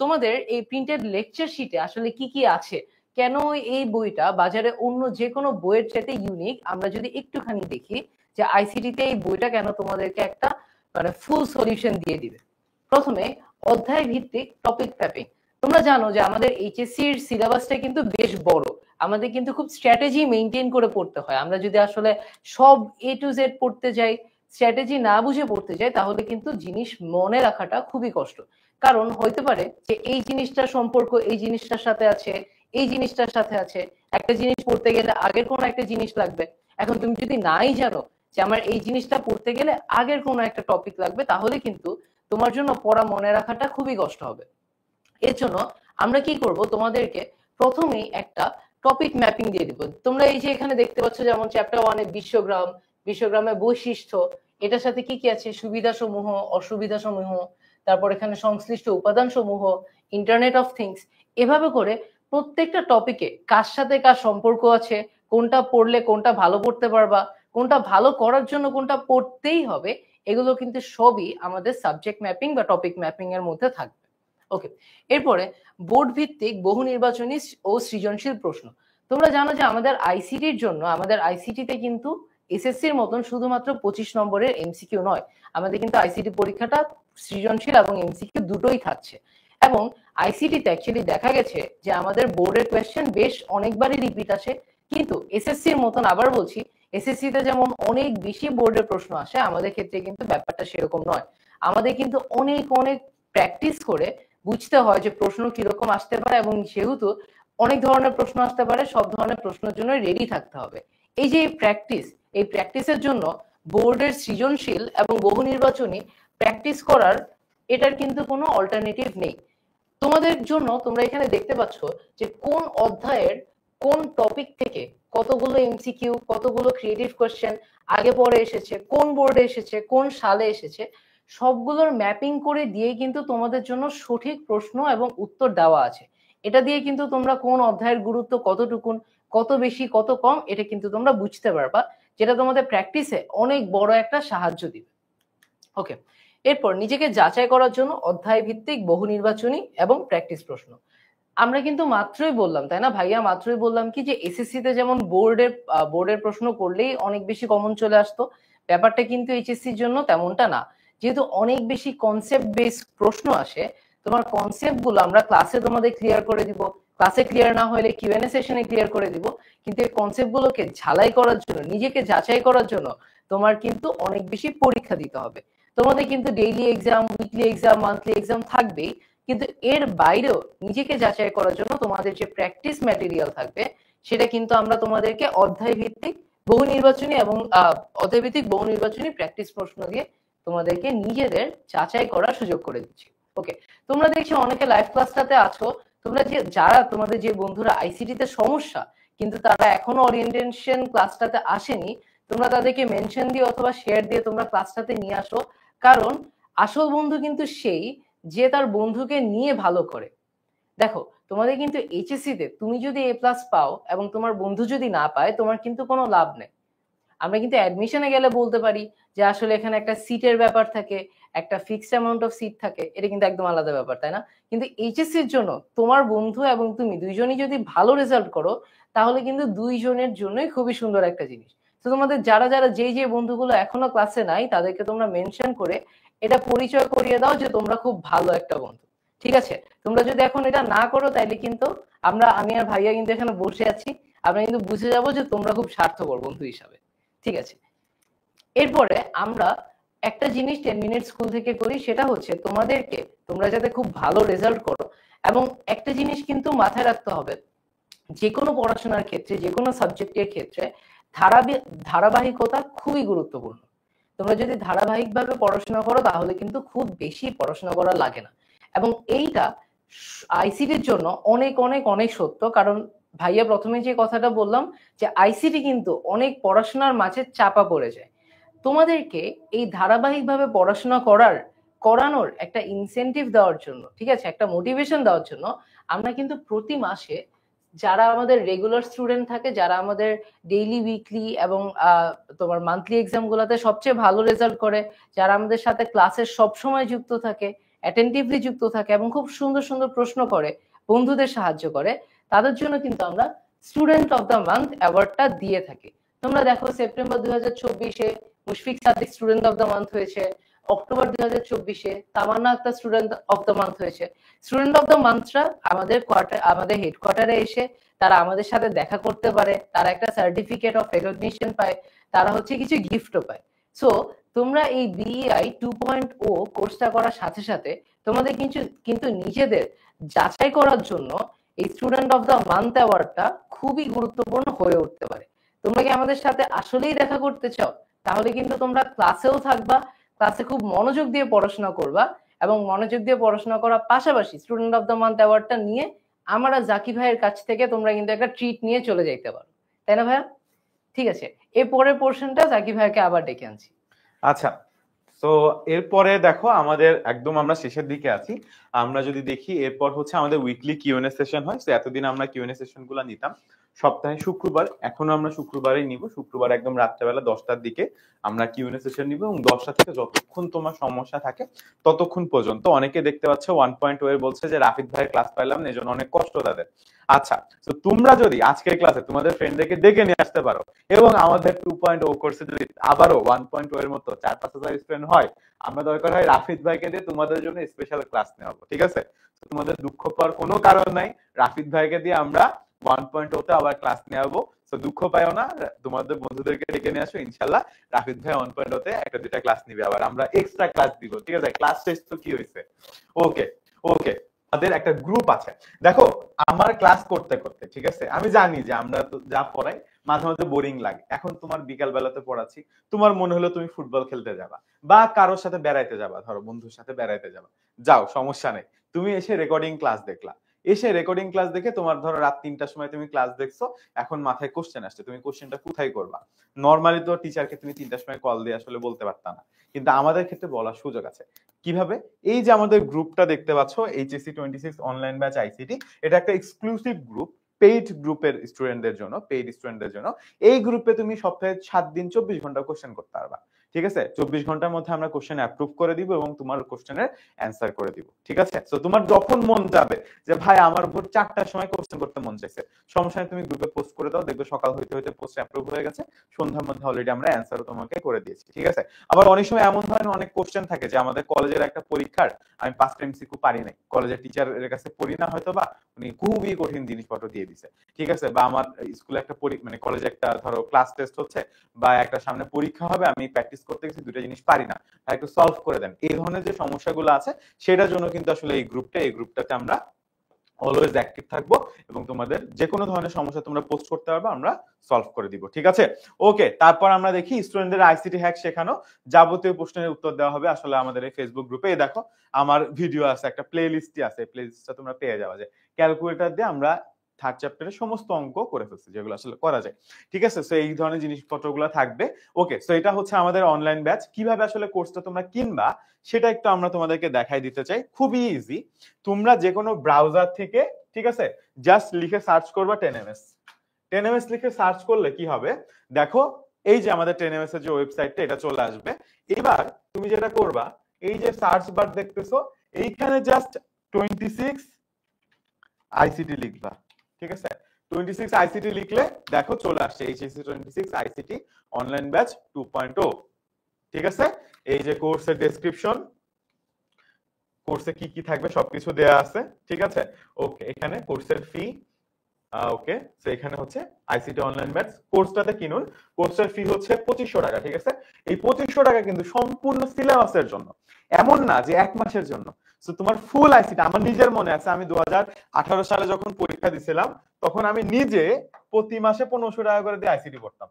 তোমাদের এই প্রিন্টেড লেকচার শিটে আসলে কি কি আছে, কেন এই বইটা বাজারে অন্য যে কোনো বইয়ের চাইতে ইউনিক, আমরা যদি একটুখানি দেখি যে আইসিটিতে এই বইটা কেন তোমাদেরকে একটা মানে ফুল সলিউশন দিয়ে দিবে। প্রথমে অধ্যায় ভিত্তিক টপিক ম্যাপিং। তোমরা জানো যে আমাদের এইচএসসি এর সিলেবাসটা কিন্তু বেশ বড়, আমাদের কিন্তু খুব স্ট্র্যাটেজি মেনটেন করে পড়তে হয়। আমরা যদি আসলে সব এ টু জেড পড়তে যাই, স্ট্র্যাটেজি না বুঝে পড়তে যাই, তাহলে কিন্তু জিনিস মনে রাখাটা খুবই কষ্ট। কারণ হইতে পারে যে এই জিনিসটার সম্পর্ক এই জিনিসটার সাথে আছে, এই জিনিসটার সাথে আছে, একটা জিনিস পড়তে গেলে আগের কোনো একটা জিনিস লাগবে। এখন তুমি যদি নাই জানো যে আমার এই জিনিসটা পড়তে গেলে আগের কোনো একটা টপিক লাগবে, তাহলে কিন্তু তোমার জন্য পড়া মনে রাখাটা খুবই কষ্ট হবে। এর জন্য আমরা কি করব, তোমাদেরকে প্রথমেই একটা টপিক ম্যাপিং দিয়ে দিব। তোমরা এই যে এখানে দেখতে পাচ্ছ, যেমন চ্যাপ্টার 1 এ বিশ্বগ্রাম, বিশ্বগ্রামের বৈশিষ্ট্য, এটার সাথে কি কি আছে, সুবিধা সমূহ, অসুবিধা সমূহ, তারপর এখানে সংশ্লিষ্ট উপাদান সমূহ, ইন্টারনেট অফ থিংস। এভাবে করে প্রত্যেকটা টপিকে কার সাথে কার সম্পর্ক আছে, কোনটা পড়লে কোনটা ভালো পড়তে পারবা, কোনটা ভালো করার জন্য কোনটা পড়তেই হবে, এগুলো কিন্তু সবই আমাদের সাবজেক্ট ম্যাপিং বা টপিক ম্যাপিং এর মধ্যে থাকবে। ওকে, এরপরে বোর্ড ভিত্তিক বহু নির্বাচনী ও সৃজনশীল প্রশ্ন। তোমরা জানো যে আমাদের আইসিটির জন্য, আমাদের আইসিটিতে কিন্তু এসএসসির মতন শুধুমাত্র 25 নম্বরের এমসিকিউ নয়, আমাদের কিন্তু আইসিটি পরীক্ষাটা সৃজনশীল এবং এমসিকিউ দুটোই থাকছে। এবং আইসিটিতে অ্যাকচুয়ালি দেখা গেছে যে আমাদের বোর্ডের কোয়েশ্চেন বেশ অনেকবারই রিপিট আসে, কিন্তু এসএসসির মতন, আবার বলছি, এসএসসিতে যেমন অনেক বেশি বোর্ডের প্রশ্ন আসে, আমাদের ক্ষেত্রে কিন্তু ব্যাপারটা সেরকম নয়। আমাদের কিন্তু অনেক অনেক প্র্যাকটিস করে বুঝতে হয় যে প্রশ্ন কিরকম আসতে পারে, এবং সেহেতু অনেক ধরনের প্রশ্ন আসতে পারে, সব ধরনের প্রশ্নের জন্য রেডি থাকতে হবে। এই যে প্র্যাকটিস, এই প্র্যাকটিসের জন্য বোর্ডের সৃজনশীল এবং বহু নির্বাচনী প্র্যাকটিস করার, এটার কিন্তু কোনো অল্টারনেটিভ নেই। তোমাদের জন্য তোমরা এখানে দেখতে পাচ্ছ যে কোন অধ্যায়ের কোন টপিক থেকে কতগুলো এমসিকিউ, কতগুলো ক্রিয়েটিভ কোশ্চেন আগে পরে এসেছে, কোন বোর্ডে এসেছে, কোন সালে এসেছে, সবগুলোর ম্যাপিং করে দিয়ে কিন্তু তোমাদের জন্য সঠিক প্রশ্ন এবং উত্তর দেওয়া আছে। এটা দিয়ে কিন্তু তোমরা কোন অধ্যায়ের গুরুত্ব কতটুকুন, কত বেশি কত কম, এটা কিন্তু তোমরা বুঝতে পারবা, যেটা তোমাদের প্র্যাকটিসে অনেক বড় একটা সাহায্য দিবে। ওকে, এরপর নিজেকে যাচাই করার জন্য অধ্যায় ভিত্তিক বহু নির্বাচনী এবং প্র্যাকটিস প্রশ্ন। আমরা কিন্তু মাত্রই বললাম, তাই না ভাইয়া, মাত্রই বললাম কি যে এসএসসি তে যেমন বোর্ডের প্রশ্ন করলেই অনেক বেশি কমন চলে আসতো, ব্যাপারটা কিন্তু এইচএসসির জন্য তেমনটা না। যেহেতু অনেক বেশি কনসেপ্ট বেস প্রশ্ন আসে, তোমার কনসেপ্ট গুলো আমরা ক্লাসে তোমাদের ক্লিয়ার করে দিব, ক্লাসে ক্লিয়ার না হলে কিউএনএ সেশনে ক্লিয়ার করে দিব, কিন্তু এই কনসেপ্ট গুলোকে ঝালাই করার জন্য, নিজেকে যাচাই করার জন্য তোমার কিন্তু অনেক বেশি পরীক্ষা দিতে হবে। তোমাদের কিন্তু daily exam, weekly exam, monthly exam থাকবেই, কিন্তু এর বাইরেও নিজেকে যাচাই করার জন্য তোমাদের যে প্র্যাকটিস ম্যাটেরিয়াল থাকবে, সেটা কিন্তু আমরা তোমাদেরকে অধ্যায় ভিত্তিক বহু নির্বাচনী এবং অধ্যায় ভিত্তিক বহু নির্বাচনী প্র্যাকটিস প্রশ্ন দিয়ে তোমাদেরকে নিজেদের যাচাই করার সুযোগ করে দিচ্ছি। ওকে, তোমরা দেখছি অনেকে লাইভ ক্লাসটাতে আছো, তোমরা যে যারা তোমাদের যে বন্ধুরা আইসিটিতে সমস্যা কিন্তু তারা এখনো ওরিয়েন্টেশন ক্লাসটাতে আসেনি, তোমরা তাদেরকে মেনশন দিয়ে অথবা শেয়ার দিয়ে তোমরা ক্লাসটাতে নিয়ে আসো। কারণ আসল বন্ধু কিন্তু সেই যে তার বন্ধুকে নিয়ে ভালো করে। দেখো, তোমাদের কিন্তু এইচএসসি তে তুমি যদি এ প্লাস পাও এবং তোমার বন্ধু যদি না পায়, তোমার কিন্তু কোনো লাভ নেই। আমরা কিন্তু অ্যাডমিশনে গেলে বলতে পারি যে আসলে এখানে একটা সিটের ব্যাপার থাকে, একটা ফিক্সড অ্যামাউন্ট অফ সিট থাকে, এটা কিন্তু একদম আলাদা ব্যাপার, তাই না? কিন্তু এইচএসসির জন্য তোমার বন্ধু এবং তুমি দুইজনই যদি ভালো রেজাল্ট করো, তাহলে কিন্তু দুইজনের জন্যই খুবই সুন্দর একটা জিনিস। তো তোমাদের যারা যারা যে বন্ধুগুলো এখনো ক্লাসে নাই, তাদেরকে তোমরা মেনশন করে এটা পরিচয় করিয়ে দাও যে তোমরা খুব ভালো একটা বন্ধু। ঠিক আছে? তোমরা যদি এখন এটা না করো, তাইলে কিন্তু আমি আর ভাইয়া কিন্তু এখানে বসে আছি, আমরা কিন্তু বুঝে যাবো যে তোমরা খুব স্বার্থপর বন্ধু হিসাবে। ঠিক আছে, এরপরে আমরা একটা জিনিস 10 মিনিট স্কুল থেকে করি, সেটা হচ্ছে তোমাদেরকে, তোমরা যাতে খুব ভালো রেজাল্ট করো, এবং একটা জিনিস কিন্তু মাথায় রাখতে হবে, যে কোনো পড়াশোনার ক্ষেত্রে, যে কোনো সাবজেক্টের ক্ষেত্রে ধারাবাহিকতা খুবই গুরুত্বপূর্ণ। তোমরা যদি ধারাবাহিকভাবে পড়াশোনা করো, তাহলে কিন্তু খুব বেশি পড়াশোনা করা লাগে না। এবং এইটা আইসিটির জন্য অনেক অনেক অনেক সত্য। কারণ ভাইয়া প্রথমে যে কথাটা বললাম যে আইসিটি কিন্তু অনেক পড়াশোনার মাঝে চাপা পড়ে যায়, তোমাদেরকে এই ধারাবাহিকভাবে পড়াশোনা করানোর একটা ইনসেনটিভ দেওয়ার জন্য, ঠিক আছে, একটা মোটিভেশন দেওয়ার জন্য আমরা কিন্তু প্রতি মাসে যারা আমাদের রেগুলার স্টুডেন্ট থাকে, যারা আমাদের ডেইলি, উইকলি এবং তোমার মান্থলি এক্সাম গুলাতে সবচেয়ে ভালো রেজাল্ট করে, যারা আমাদের সাথে ক্লাসে সবসময় যুক্ত থাকে, অ্যাটেন্টিভলি যুক্ত থাকে এবং খুব সুন্দর সুন্দর প্রশ্ন করে, বন্ধুদের সাহায্য করে, তাদের জন্য কিন্তু আমরা স্টুডেন্ট অফ দ্য মান্থ অ্যাওয়ার্ডটা দিয়ে থাকি। তোমরা দেখো সেপ্টেম্বর 2024-এ Mushfiq Sadiq student of the month হয়েছে, অক্টোবর 2024-এ Tamanna Akter student of the month হয়েছে। স্টুডেন্ট অফ দ্য মান্থরা আমাদের হেডকোয়ার্টারে এসে তারা আমাদের সাথে দেখা করতে পারে, তারা একটা সার্টিফিকেট অফ রেকগনিশন পায়, তারা হচ্ছে কিছু গিফটও পায়। সো তোমরা এই বিইআই 2.0 কোর্সটা করার সাথে সাথে তোমাদের কিন্তু নিজেদের যাচাই করার জন্য এই স্টুডেন্ট অফ দ্য মান্থ অ্যাওয়ার্ডটা খুবই গুরুত্বপূর্ণ হয়ে উঠতে পারে। তোমরা কি আমাদের সাথে আসলেই দেখা করতে চাও? তাহলে কিন্তু তোমরা ক্লাসেও থাকবা, ক্লাসে খুব মনোযোগ দিয়ে পড়াশোনা করবা, এবং মনোযোগ দিয়ে পড়াশোনা করার পাশাপাশি স্টুডেন্ট অফ দ্য মান্থ অ্যাওয়ার্ডটা নিয়ে আমরা জাকি ভাইয়ের কাছ থেকে তোমরা কিন্তু একটা ট্রিট নিয়ে চলে যাইতে পারো, তাই না ভাইয়া? ঠিক আছে, এর পরের পোর্শনটা জাকি ভাইয়াকে আবার ডেকে আনছি। আচ্ছা, তো এরপরে দেখো আমাদের একদম আমরা শেষের দিকে আছি। আমরা যদি দেখি এরপর হচ্ছে আমাদের উইকলি কিউএনএ সেশন হয়। তো এতদিন আমরা কিউএনএ সেশন গুলো নিতাম সপ্তাহে শুক্রবার, এখনো আমরা শুক্রবারই নিব। শুক্রবার একদম রাত্রেবেলা 10টার দিকে আমরা কিউএনএ সেশন নিব, এবং 10টা থেকে যতক্ষণ তোমার সমস্যা থাকে ততক্ষণ পর্যন্ত। অনেকে দেখতে পাচ্ছ 1.0 এর বলছে যে রাফিদ ভাইয়ের ক্লাস পাইলাম না, এজন্য অনেক কষ্ট তাদের। আচ্ছা, তো তোমরা যদি আজকের ক্লাসে তোমাদের ফ্রেন্ডদেরকে ডেকে নিয়ে আসতে পারো, এবং আমাদের 2.0 কোর্সে যদি আবারও 1.0 এর মতো 4-5 হাজার স্টুডেন্ট হয়, আমরা দরকার হয় রাফিদ ভাইকে দিয়ে তোমাদের জন্য স্পেশাল ক্লাস নেওয়াবো, ঠিক আছে? তোমাদের দুঃখ পাওয়ার কোনো কারণ নাই, রাফিদ ভাইকে দিয়ে আমরা 1.0 তে আবার ক্লাস নেওয়াবো। তো দুঃখ পাইও না, তোমাদের বন্ধুদেরকে ডেকে নিয়ে আসো, ইনশাল্লাহ রাফিদ ভাই 1.0 তে একটা দুইটা ক্লাস নিবে, আবার আমরা এক্সট্রা ক্লাস দিব, ঠিক আছে? ক্লাস টেস্ট তো কি হয়েছে। ওকে ওকে, আমাদের একটা গ্রুপ আছে। দেখো, আমার ক্লাস করতে করতে, ঠিক আছে, আমি জানি যে আমরা তো যা পড়াই মাঝে মাঝে বোরিং লাগে। এখন তোমার বিকাল বেলাতে পড়াচ্ছি, তোমার মনে হলো তুমি ফুটবল খেলতে যাবা বা কারোর সাথে বেড়াইতে যাবা, ধরো বন্ধুর সাথে বেড়াইতে যাবা, যাও, সমস্যা নেই। তুমি এসে রেকর্ডিং ক্লাস দেখলা, এসে রেকর্ডিং ক্লাস দেখে তোমার ধরো রাত 3টার সময় তুমি ক্লাস দেখছো, এখন মাথায় কোশ্চেন আসছে, তুমি কোশ্চেনটা কোথায় করবা? নর্মালি তো টিচারকে তুমি 3টার সময় কল দিয়ে আসলে বলতে পারতা না, কিন্তু আমাদের ক্ষেত্রে বলার সুযোগ আছে। কিভাবে? এই যে আমাদের গ্রুপটা দেখতে পাচ্ছ, এইচএসসি 26 অনলাইন ব্যাচ আইসিটি, এটা একটা এক্সক্লুসিভ গ্রুপ পেইড গ্রুপের স্টুডেন্টদের জন্য, পেইড স্টুডেন্টদের জন্য। এই গ্রুপে তুমি সপ্তাহে 7 দিন 24 ঘন্টা কোশ্চেন করতে পারবা, ঠিক আছে? 24 ঘন্টার মধ্যে আমরা কোশ্চেন অ্যাপ্রুভ করে দিব এবং তোমার কোশ্চেনের অ্যান্সার করে দিব, ঠিক আছে? তো তোমার যখন মন যাবে যে ভাই আমার ভোর 4টার সময় কোশ্চেন করতে মন চাইছে, সমস্যা নেই, তুমি গ্রুপে পোস্ট করে দাও, দেখবে সকাল হইতে হইতে পোস্ট অ্যাপ্রুভ হয়ে গেছে, সন্ধ্যার মধ্যে অলরেডি আমরা অ্যান্সারও তোমাকে করে দিয়েছি, ঠিক আছে? আবার অনেক সময় এমন হয় না, অনেক কোশ্চেন থাকে যে আমাদের কলেজের একটা পরীক্ষার আমি 5টা এমসিকিউ পারি নাই, কলেজের টিচারের কাছে পড়ি না হয়তো, বা উনি খুবই কঠিন জিনিসপত্র দিয়ে দিছে, ঠিক আছে? বা আমার স্কুলে একটা মানে কলেজে একটা ধরো ক্লাস টেস্ট হচ্ছে বা একটা সামনে পরীক্ষা হবে, আমি প্র্যাকটিস করতে গেছি, দুটো জিনিস পারি না, একটু সলভ করে দেন। এই ধরনের যে সমস্যাগুলো আছে সেটার জন্য কিন্তু আসলে এই গ্রুপটাতে আমরা অলওয়েজ অ্যাক্টিভ থাকবো, এবং তোমাদের যে কোনো ধরনের সমস্যা তোমরা পোস্ট করতে পারবে, আমরা সলভ করে দিব, ঠিক আছে? ওকে, তারপর আমরা দেখি স্টুডেন্টদের আইসিটি হ্যাক শেখানো, যাবতীয় প্রশ্নের উত্তর দেওয়া হবে আসলে আমাদের এই ফেসবুক গ্রুপে। দেখো আমার ভিডিও আছে, একটা প্লে লিস্টই আছে, প্লে লিস্টটা তোমরা পেয়ে যাওয়া যায়। ক্যালকুলেটর দিয়ে আমরা 3rd চ্যাপ্টারের সমস্ত অঙ্ক করে ফেলছি, যেগুলো আসলে করা যায়, ঠিক আছে? সো এই ধরনের জিনিসপত্রগুলো থাকবে। ওকে, সো এটা হচ্ছে আমাদের অনলাইন ব্যাচ। কিভাবে আসলে কোর্সটা তোমরা কিনবা সেটা একটু আমরা তোমাদেরকে দেখাই দিতে চাই। খুবই ইজি, তোমরা যে কোনো ব্রাউজার থেকে, ঠিক আছে, জাস্ট লিখে সার্চ করবা 10ms। 10ms লিখে সার্চ করলে কি হবে, দেখো এই যে আমাদের 10ms এর যে ওয়েবসাইটটা, এটা চলে আসবে। এবার তুমি যেটা করবা, এই যে সার্চ বার দেখতেছো, এইখানে জাস্ট 26 আইসিটি লিখবা, ঠিক আছে? 26 আইসিটি লিখলে দেখো চলে আসছে এইচএসসি 26 আইসিটি অনলাইন ব্যাচ 2.0, ঠিক আছে? এই যে কোর্সের ডেসক্রিপশন, কোর্সে কি কি থাকবে সবকিছু দেয়া আছে, ঠিক আছে? ওকে, এখানে কোর্সের ফি, ওকে, সো এখানে হচ্ছে আইসিটি অনলাইন ব্যাচ কোর্সটাতে কিনুন। কোর্সের ফি হচ্ছে 2500 টাকা, ঠিক আছে? এই 2500 টাকা কিন্তু সম্পূর্ণ সিলেবাসের জন্য, এমন না যে 1 মাসের জন্য। সো তোমার ফুল আইসিটি, আমার নিজের মনে আছে আমি 2018 সালে যখন পরীক্ষা দিছিলাম, তখন আমি নিজে প্রতি মাসে 1500 টাকা করে দিয়ে আইসিটি পড়তাম,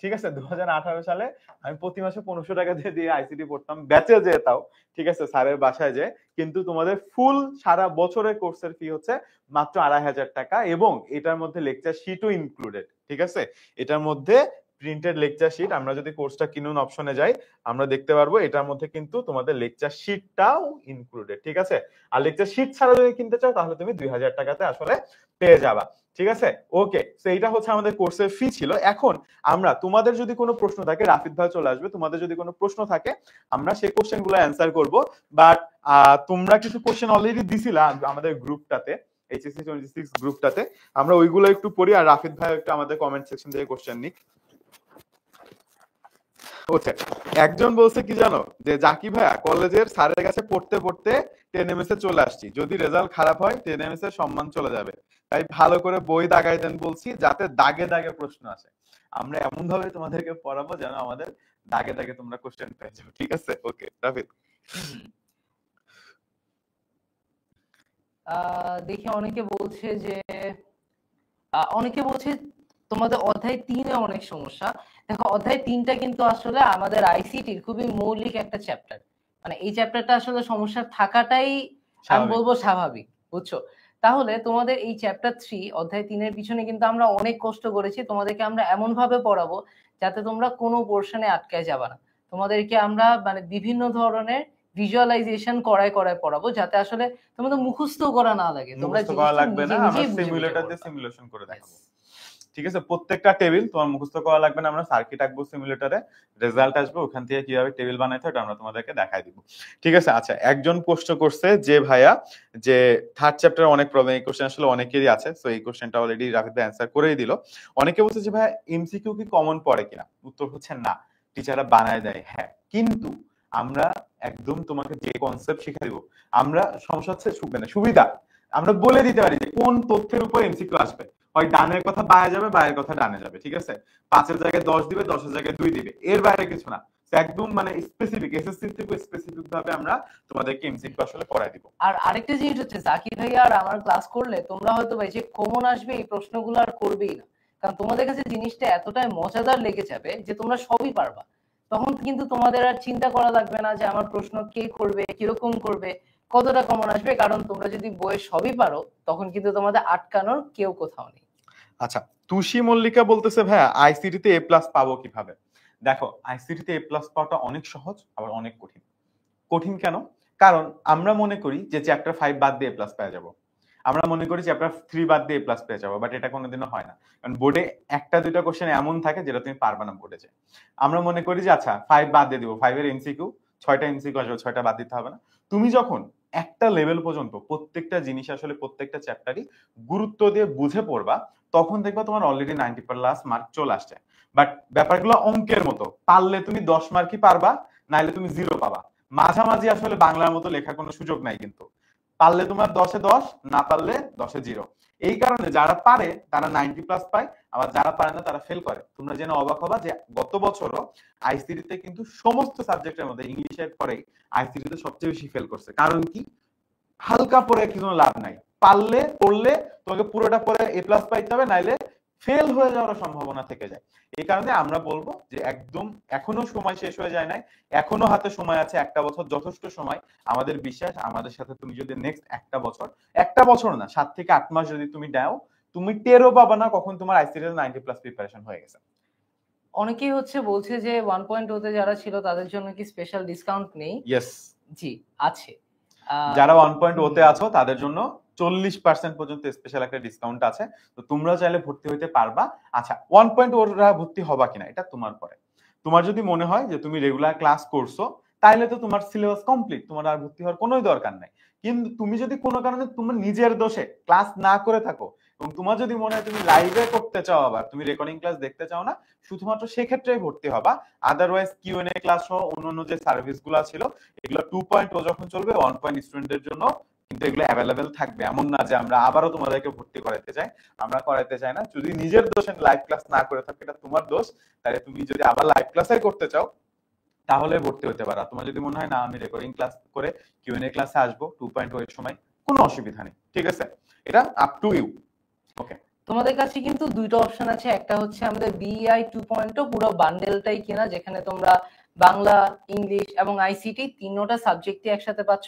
ঠিক আছে? 2018 সালে আমি প্রতি মাসে 1500 টাকা দিয়ে আইসিটি পড়তাম, ব্যাচে যেতাও, ঠিক আছে, স্যারের বাসায় যে। কিন্তু তোমাদের ফুল সারা বছরের কোর্সের ফি হচ্ছে মাত্র 2500 টাকা, এবং এটার মধ্যে লেকচার শিটও ইনক্লুডেড, ঠিক আছে? এটার মধ্যে প্রিন্টেড লেকচার শিট, আমরা যদি কোর্সটা কিনুন অপশনে যাই, আমরা দেখতে পারবো এটার মধ্যে কিন্তু তোমাদের লেকচার শিটটাও ইনক্লুডেড, ঠিক আছে? আর লেকচার শিট ছাড়া যদি কিনতে চাও তাহলে তুমি 2000 টাকাতে আসলে পেয়ে যাবা, ঠিক আছে? ওকে, সো এইটা হচ্ছে আমাদের কোর্সের ফি ছিল। এখন আমরা, তোমাদের যদি কোনো প্রশ্ন থাকে, রাফিদ ভাই চলে আসবে, তোমাদের যদি কোনো প্রশ্ন থাকে আমরা সেই কোশ্চেনগুলো অ্যান্সার করব। বাট তোমরা কিছু কোশ্চেন অলরেডি দিছিলা আমাদের গ্রুপটাতে, এইচএসসি 26 গ্রুপটাতে। আমরা ওইগুলো একটু পড়ি, আর রাফিদ ভাই একটু আমাদের কমেন্ট সেকশন থেকে কোশ্চেন নিক। ওকে, একজন বলছে কি জানো, যে জাকি ভাইয়া কলেজের স্যারের কাছে পড়তে পড়তে 10 এ চলে আসছি, যদি রেজাল্ট খারাপ হয় 10 এর সম্মান চলে যাবে, তাই ভালো করে বই দাগাই দেন বলছি, যাতে দাগে দাগে প্রশ্ন আসে। আমরা এমন ভাবে তোমাদেরকে পড়াবো যেন আমাদের দাগে দাগে তোমরা কোশ্চেন পেয়ে যাও, ঠিক আছে? ওকে রাফিদ। দেখি অনেকে বলছে যে তোমাদের অধ্যায় 3-এ অনেক সমস্যা। দেখো অধ্যায় 3টা কিন্তু আসলে আমাদের আইসিটির খুবই মৌলিক একটা চ্যাপ্টার, মানে এই চ্যাপ্টারটা আসলে সমস্যা থাকাটাই আমি বলবো স্বাভাবিক, বুঝছো? তাহলে তোমাদের এই চ্যাপ্টার 3 অধ্যায় 3-এর পিছনে কিন্তু আমরা অনেক কষ্ট করেছি। তোমাদেরকে আমরা এমন ভাবে পড়াবো যাতে তোমরা কোনো পোর্শনে আটকায় যাবে না। তোমাদেরকে আমরা মানে বিভিন্ন ধরনের ভিজুয়ালাইজেশন করায় পড়াবো, যাতে আসলে তোমাদের মুখস্থ করা না লাগে, তোমরা মুখস্থ করা লাগবে না, আমরা নিজে সিমুলেটর দিয়ে সিমুলেশন করে দেখাবো, ঠিক আছে? প্রত্যেকটা টেবিল তোমার মুখস্থ করা লাগবে না, আমরা সার্কিট আঁকবো সিমুলেটরে, রেজাল্ট আসবে, ওখান থেকে কিভাবে টেবিল বানাইতে হয় আমরা তোমাদেরকে দেখাই দিব, ঠিক আছে? আচ্ছা, একজন প্রশ্ন করছে যে ভাইয়া, যে থার্ড চ্যাপ্টারে অনেক প্রবলেম, এই কোশ্চেন আসলে অনেকেরই আছে, সো এই কোশ্চেনটা অলরেডি রাফিদ ভাই অ্যান্সার করেই দিল। অনেকে বলছে যে ভাইয়া এমসিকিউ কি কমন পড়ে কিনা? উত্তর হচ্ছে না, টিচাররা বানায় দেয়, হ্যাঁ, কিন্তু আমরা একদম তোমাকে যে কনসেপ্ট শিখাই দিব, আমরা সমস্যা হচ্ছে সুবিধা আমরা বলে দিতে পারি যে কোন তথ্যের উপর এমসিকিউ আসবে, হয় ডানের কথা বায়ে যাবে, বায়ের কথা ডানে যাবে, ঠিক আছে? 5-এর জায়গায় 10 দিবে, 10-এর জায়গায় 2 দিবে, এর বাইরে কিছু না, একদম মানে স্পেসিফিক, এসএসসি থেকে স্পেসিফিক ভাবে আমরা তোমাদেরকে এমসিকিউ আসলে পড়াই দিব। আর আরেকটা জিনিস হচ্ছে, জাকির ভাইয়া আর আমার ক্লাস করলে তোমরা হয়তো ভাই যে কমন আসবে এই প্রশ্নগুলো আর করবেই না, কারণ তোমাদের কাছে জিনিসটা এতটাই মজাদার লেগে যাবে যে তোমরা সবই পারবা। তখন কিন্তু তোমাদের আর চিন্তা করা লাগবে না যে আমার প্রশ্ন কে করবে, কিরকম করবে, কতটা কমন আসবে, কারণ তোমরা যদি বইয়ে সবই পারো তখন কিন্তু তোমাদের আটকানোর কেউ কোথাও নেই। আচ্ছা, তুষি মল্লিকা বলতেছে ভাইয়া আইসিটিতে এ প্লাস পাবো কিভাবে? দেখো, আইসিটিতে এ প্লাস পাওয়াটা অনেক সহজ, আবার অনেক কঠিন। কঠিন কেন? কারণ আমরা মনে করি যে চ্যাপ্টার 5 বাদ দিয়ে এ প্লাস পেয়ে যাবো, আমরা মনে করি চ্যাপ্টার 3 বাদ দিয়ে এ প্লাস পেয়ে যাবো, বাট এটা কোনোদিনও হয় না। কারণ বোর্ডে একটা দুইটা কোশ্চেন এমন থাকে যেটা তুমি পারবে না বোর্ডে যে। আমরা মনে করি যে আচ্ছা 5 বাদ দিয়ে দিব, 5 এর এমসিকিউ 6টা এমসিকিউ আসবে, 6টা বাদ দিতে হবে না। তুমি যখন একটা লেভেল পর্যন্ত প্রত্যেকটা জিনিস আসলে প্রত্যেকটা চ্যাপ্টারই গুরুত্ব দিয়ে বুঝে পড়বা, তখন দেখবা তোমার অলরেডি 90+ মার্ক চলে আসছে। বাট ব্যাপারগুলো অঙ্কের মতো, পারলে তুমি 10 মার্কই পারবা, নাইলে তুমি 0 পাবা। মাঝামাঝি আসলে বাংলার মতো লেখার কোনো সুযোগ নাই, কিন্তু পারলে তোমার 10-এ 10, না পারলে 10-এ 0। এই কারণে যারা পারে তারা 90+ পায়, আবার যারা পারে না তারা ফেল করে। তোমরা জেনে অবাক হবা যে গত বছরও আইসিটিতে কিন্তু সমস্ত সাবজেক্টের মধ্যে ইংলিশের পরে আইসিটিতে সবচেয়ে বেশি ফেল করছে। কারণ কি? হালকা পড়ে কোনো লাভ নাই, পারলে পড়লে তোমাকে পুরোটা পড়ে এ প্লাস পাইতে হবে, নাইলে ফেল হয়ে যাওয়ার সম্ভাবনা থেকে যায়। এই কারণে আমরা বলবো যে একদম এখনো সময় শেষ হয়ে যায় নাই, এখনো হাতে সময় আছে, একটা বছর যথেষ্ট সময়। আমাদের বিশ্বাস, আমাদের সাথে তুমি যদি নেক্সট একটা বছর না 7 থেকে 8 মাস যদি তুমি দাও, তুমি টেরও পাবা না কখন তোমার আইসিটি 90+ প্রিপারেশন হয়ে গেছে। অনেকেই বলছে যে 1.0 তে যারা ছিল তাদের জন্য কি স্পেশাল ডিসকাউন্ট নেই? ইয়েস, জি আছে। যারা 1.0 তে আছো তাদের জন্য 40% পর্যন্ত স্পেশাল একটা ডিসকাউন্ট আছে, তো তোমরা চাইলে ভর্তি হইতে পারবা। আচ্ছা, 1.0 রা ভর্তি হবা কিনা এটা তোমার পরে। তোমার যদি মনে হয় যে তুমি রেগুলার ক্লাস করছো, তাহলে তো তোমার সিলেবাস কমপ্লিট, তোমার আর ভর্তি হওয়ার কোনোই দরকার নাই। কিন্তু তুমি যদি কোনো কারণে তোমার নিজের দোষে ক্লাস না করে থাকো, এবং তোমার যদি মনে হয় তুমি লাইভে করতে চাও, আবার তুমি রেকর্ডিং ক্লাস দেখতে চাও না, শুধুমাত্র সেক্ষেত্রেই ভর্তি হবা। আদারওয়াইজ কিউএনএ ক্লাস সহ অন্যান্য যে সার্ভিস গুলো ছিল, এগুলো 2.0 যখন চলবে 1. স্টুডেন্টদের জন্য কিন্তু এগুলো অ্যাভেলেবেল থাকবে। এমন না যে আমরা আবারও তোমাদেরকে ভর্তি করাতে চাই, আমরা করাতে চাই না। যদি নিজের দোষে লাইভ ক্লাস না করে থাকো, এটা তোমার দোষ। তাহলে তুমি যদি আবার লাইভ ক্লাসে করতে চাও তাহলে ভর্তি হতে পারো। তোমার যদি মনে হয় না আমি রেকর্ডিং ক্লাস করে কিউএনএ ক্লাসে আসবো 2.0 এর সময়, কোনো অসুবিধা নেই, ঠিক আছে? এটা আপ টু ইউ। ওকে, তোমাদের কাছে কিন্তু দুইটা অপশন আছে, একটা হচ্ছে আমাদের বিআই 2.0 পুরো বান্ডেলটাই কেনা, যেখানে তোমরা বাংলা, ইংলিশ এবং আইসিটি তিনটা সাবজেক্টই একসাথে পাচ্ছ,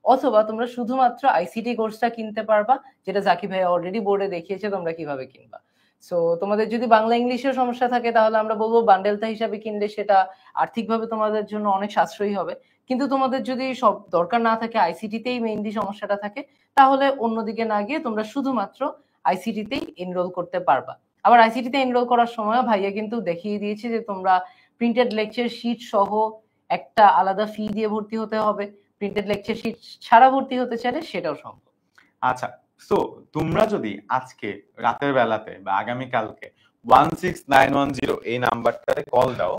অথবা তোমরা শুধুমাত্র আইসিটি কোর্সটা কিনতে পারবা, যেটা জাকি ভাই অলরেডি বোর্ডে দেখিয়েছে তোমরা কিভাবে কিনবা। সো তোমাদের যদি বাংলা ইংলিশের সমস্যা থাকে তাহলে আমরা বলবো বান্ডেলটা হিসাবে কিনলে সেটা আর্থিকভাবে তোমাদের জন্য অনেক সাশ্রয়ী হবে। কিন্তু তোমাদের যদি সব দরকার না থাকে, আইসিটিতেই মেইনলি সমস্যাটা থাকে, তাহলে অন্যদিকে না গিয়ে তোমরা শুধুমাত্র আইসিটিতেই এনরোল করতে পারবা। আবার আইসিটিতে এনরোল করার সময় ভাইয়া কিন্তু দেখিয়ে দিয়েছে যে তোমরা প্রিন্টেড লেকচার শিট সহ একটা আলাদা ফি দিয়ে ভর্তি হতে হবে, প্রিন্টেড লেকচার শিট ছাড়া ভর্তি হতে চাইলে সেটাও সম্ভব। আচ্ছা, সো তোমরা যদি আজকে রাতের বেলাতে বা আগামীকালকে 16910 এই নাম্বারটাতে কল দাও,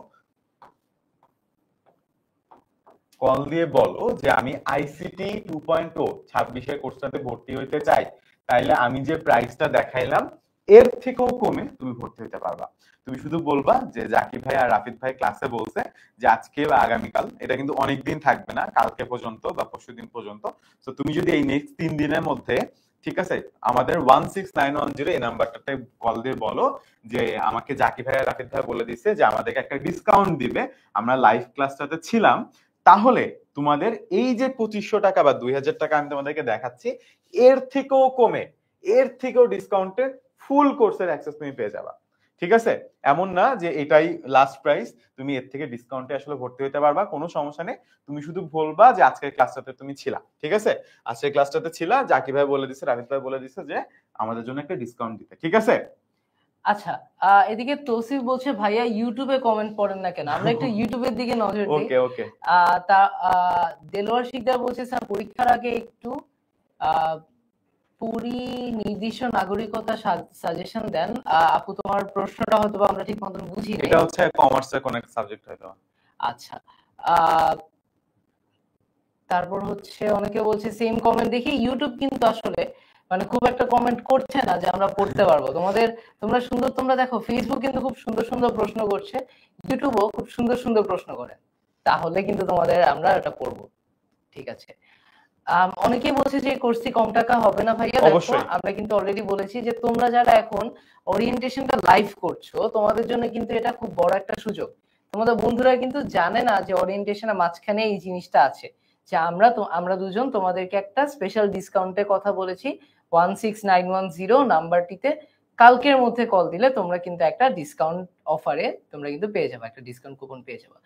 কল দিয়ে বলো যে আমি আইসিটি 2.0 26-এর কোর্সটাতে ভর্তি হইতে চাই, তাইলে আমি যে প্রাইসটা দেখাইলাম এর থেকেও কমে তুমি ভর্তি হতে পারবা। তুমি শুধু বলবা যে জাকির ভাই আর রাফিদ ভাই ক্লাসে বলছে যে আজকে বা আগামীকাল, এটা কিন্তু অনেক দিন থাকবে না, কালকে পর্যন্ত বা পরশুদিন পর্যন্ত। তো তুমি যদি এই নেক্সট 3 দিনের মধ্যে, ঠিক আছে, আমাদের 16910 এই নাম্বারটাতে কল দিয়ে বলো যে আমাকে জাকির ভাই আর রাফিদ ভাই বলে দিচ্ছে যে আমাদেরকে একটা ডিসকাউন্ট দিবে, আমরা লাইভ ক্লাসটাতে ছিলাম, তাহলে তোমাদের এই যে 2500 টাকা বা 2000 টাকা আমি তোমাদেরকে দেখাচ্ছি, এর থেকেও কমে, এর থেকেও ডিসকাউন্টের ফুল কোর্সের অ্যাক্সেস তুমি পেয়ে যাবা। ঠিক আছে, এমন না যে এটাই লাস্ট প্রাইস, তুমি এর থেকে ডিসকাউন্টে আসলে ভর্তি হতে পারবা, কোনো সমস্যা নেই। তুমি শুধু বলবা যে আজকের ক্লাসটাতে তুমি ছিলা, ঠিক আছে, আজকের ক্লাসটাতে ছিলা, জাকির ভাই বলে দিচ্ছে, রাফিদ ভাই বলে দিচ্ছে যে আমাদের জন্য একটা ডিসকাউন্ট দিতে, ঠিক আছে। আচ্ছা, এদিকে তৌসিফ বলছে ভাইয়া ইউটিউবে কমেন্ট পড়েন না কেন, আমরা একটু ইউটিউবের দিকে নজর দিই। ওকে ওকে। তা দেলোয়ার শিকদার বলছে স্যার পরীক্ষার আগে একটু নির্দিষ্ট নাগরিকতা সাজেশন দেন। আপু তোমার প্রশ্নটা হয়তো আমরা ঠিক মতন বুঝি নাই। এটা হচ্ছে কমার্সের কোন একটা সাবজেক্ট হয়তো। আচ্ছা, তারপর হচ্ছে অনেকে বলছে সেম কমেন্ট দেখি ইউটিউব কিন্তু আসলে মানে খুব একটা কমেন্ট করছে না যে আমরা পড়তে পারবো। তোমরা দেখো ফেসবুক কিন্তু খুব সুন্দর সুন্দর প্রশ্ন করছে, ইউটিউবও খুব সুন্দর সুন্দর প্রশ্ন করে, তাহলে কিন্তু তোমাদের আমরা এটা পড়বো। ঠিক আছে, অনেকেই বলছে যে কোর্সটি কম টাকা হবে না ভাইয়া। দেখো আমরা কিন্তু অলরেডি বলেছি যে তোমরা যারা এখন ওরিয়েন্টেশনটা লাইভ করছো, তোমাদের জন্য কিন্তু এটা খুব বড় একটা সুযোগ। তোমাদের বন্ধুরা কিন্তু জানে না যে ওরিয়েন্টেশনের মাঝখানে এই জিনিসটা আছে, যে আমরা দুজন তোমাদেরকে একটা স্পেশাল ডিসকাউন্টের কথা বলেছি। 16910 নাম্বারটিতে কালকের মধ্যে কল দিলে তোমরা কিন্তু একটা ডিসকাউন্ট অফারে তোমরা কিন্তু পেয়ে যাবে, একটা ডিসকাউন্ট কুপন পেয়ে যাবে।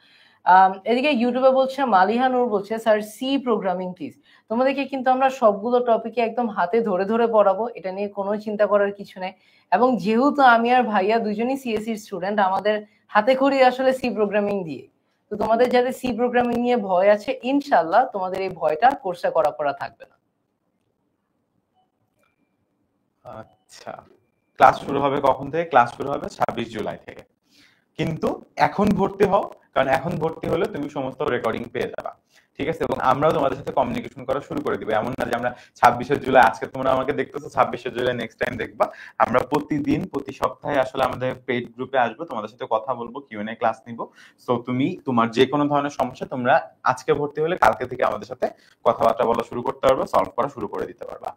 এদিকে ইউটিউবে বলছে মালিহা নূর বলছে স্যার সি প্রোগ্রামিং প্লিজ। তোমাদেরকে কিন্তু আমরা সবগুলো টপিকে একদম হাতে ধরে ধরে পড়াবো, এটা নিয়ে কোনো চিন্তা করার কিছু নেই। এবং যেহেতু আমি আর ভাইয়া দুজনই সিএসসি স্টুডেন্ট, আমাদের হাতে খড়ি আসলে সি প্রোগ্রামিং দিয়ে। তো তোমাদের যাদের সি প্রোগ্রামিং নিয়ে ভয় আছে, ইনশাআল্লাহ তোমাদের এই ভয়টা কোর্সে করা থাকবে না। আচ্ছা, ক্লাস শুরু হবে কখন থেকে? ক্লাস শুরু হবে 26 জুলাই থেকে। কিন্তু এখন ভর্তি হও, কারণ এখন ভর্তি হলে তুমি সমস্ত রেকর্ডিং পেয়ে যাবা, ঠিক আছে, এবং আমরাও তোমাদের সাথে কমিউনিকেশন করা শুরু করে দিব। এমন না যে আমরা 26শে জুলাই, আজকে তোমরা আমাকে দেখতেছো, 26শে জুলাই নেক্সট টাইম দেখবা। আমরা প্রতিদিন প্রতি সপ্তাহে আসলে আমাদের পেইড গ্রুপে আসবো, তোমাদের সাথে কথা বলবো, কিউএনএ ক্লাস নিব। সো তুমি তোমার যে কোনো ধরনের সমস্যা তোমরা আজকে ভর্তি হলে কালকে থেকে আমাদের সাথে কথাবার্তা বলা শুরু করতে পারবে, সলভ করা শুরু করে দিতে পারবা,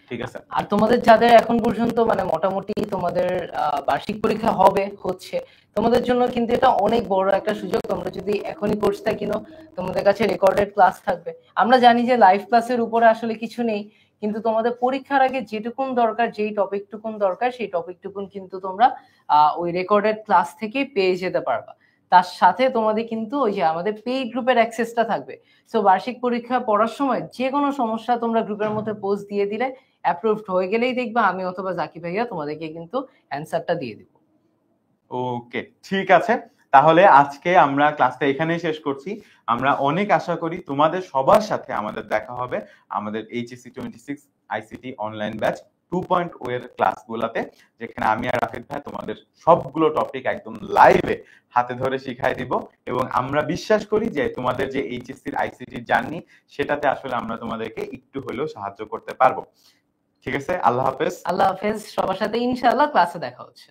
ঠিক আছে। আর তোমাদের যাদের এখন পর্যন্ত মানে মোটামুটি তোমাদের বার্ষিক পরীক্ষা হচ্ছে, তোমাদের জন্য কিন্তু এটা অনেক বড় একটা সুযোগ। তোমরা যদি এখনই কোর্সটা কিনো, তোমাদের কাছে রেকর্ডেড ক্লাস থাকবে। আমরা জানি যে লাইভ ক্লাসের উপরে আসলে কিছু নেই, কিন্তু তোমাদের পরীক্ষার আগে যেটুকুন দরকার, যেই টপিকটুকুন দরকার, সেই টপিকটুকুন কিন্তু তোমরা ওই রেকর্ডেড ক্লাস থেকে পেয়ে যেতে পারবা। তার সাথে তোমাদের কিন্তু ওই যে আমাদের পেইড গ্রুপের অ্যাক্সেসটা থাকবে। সো বার্ষিক পরীক্ষা পড়ার সময় যে কোনো সমস্যা তোমরা গ্রুপের মধ্যে পোস্ট দিয়ে দিলে, অ্যাপ্রুভড হয়ে গেলেই দেখবা আমি অথবা জাকি ভাইয়া তোমাদেরকে কিন্তু অ্যানসারটা দিয়ে দিব। ওকে, ঠিক আছে, তাহলে আজকে আমরা ক্লাসটা এখানেই শেষ করছি। আমরা অনেক আশা করি তোমাদের সবার সাথে আমাদের দেখা হবে আমাদের এইচএসসি 26 আইসিটি অনলাইন ব্যাচ 2.0 এর ক্লাসগুলোতে, যেখানে আমি আর রাফিদ ভাই তোমাদের সবগুলো টপিক একদম লাইভে হাতে ধরে শিখাই দিব। এবং আমরা বিশ্বাস করি যে তোমাদের যে এইচএসসির আইসিটি জার্নি, সেটাতে আসলে আমরা তোমাদেরকে একটু হলেও সাহায্য করতে পারবো। ঠিক আছে, আল্লাহ হাফেজ। আল্লাহ হাফেজ, সবার সাথে ইনশাআল্লাহ ক্লাসে দেখা হচ্ছে।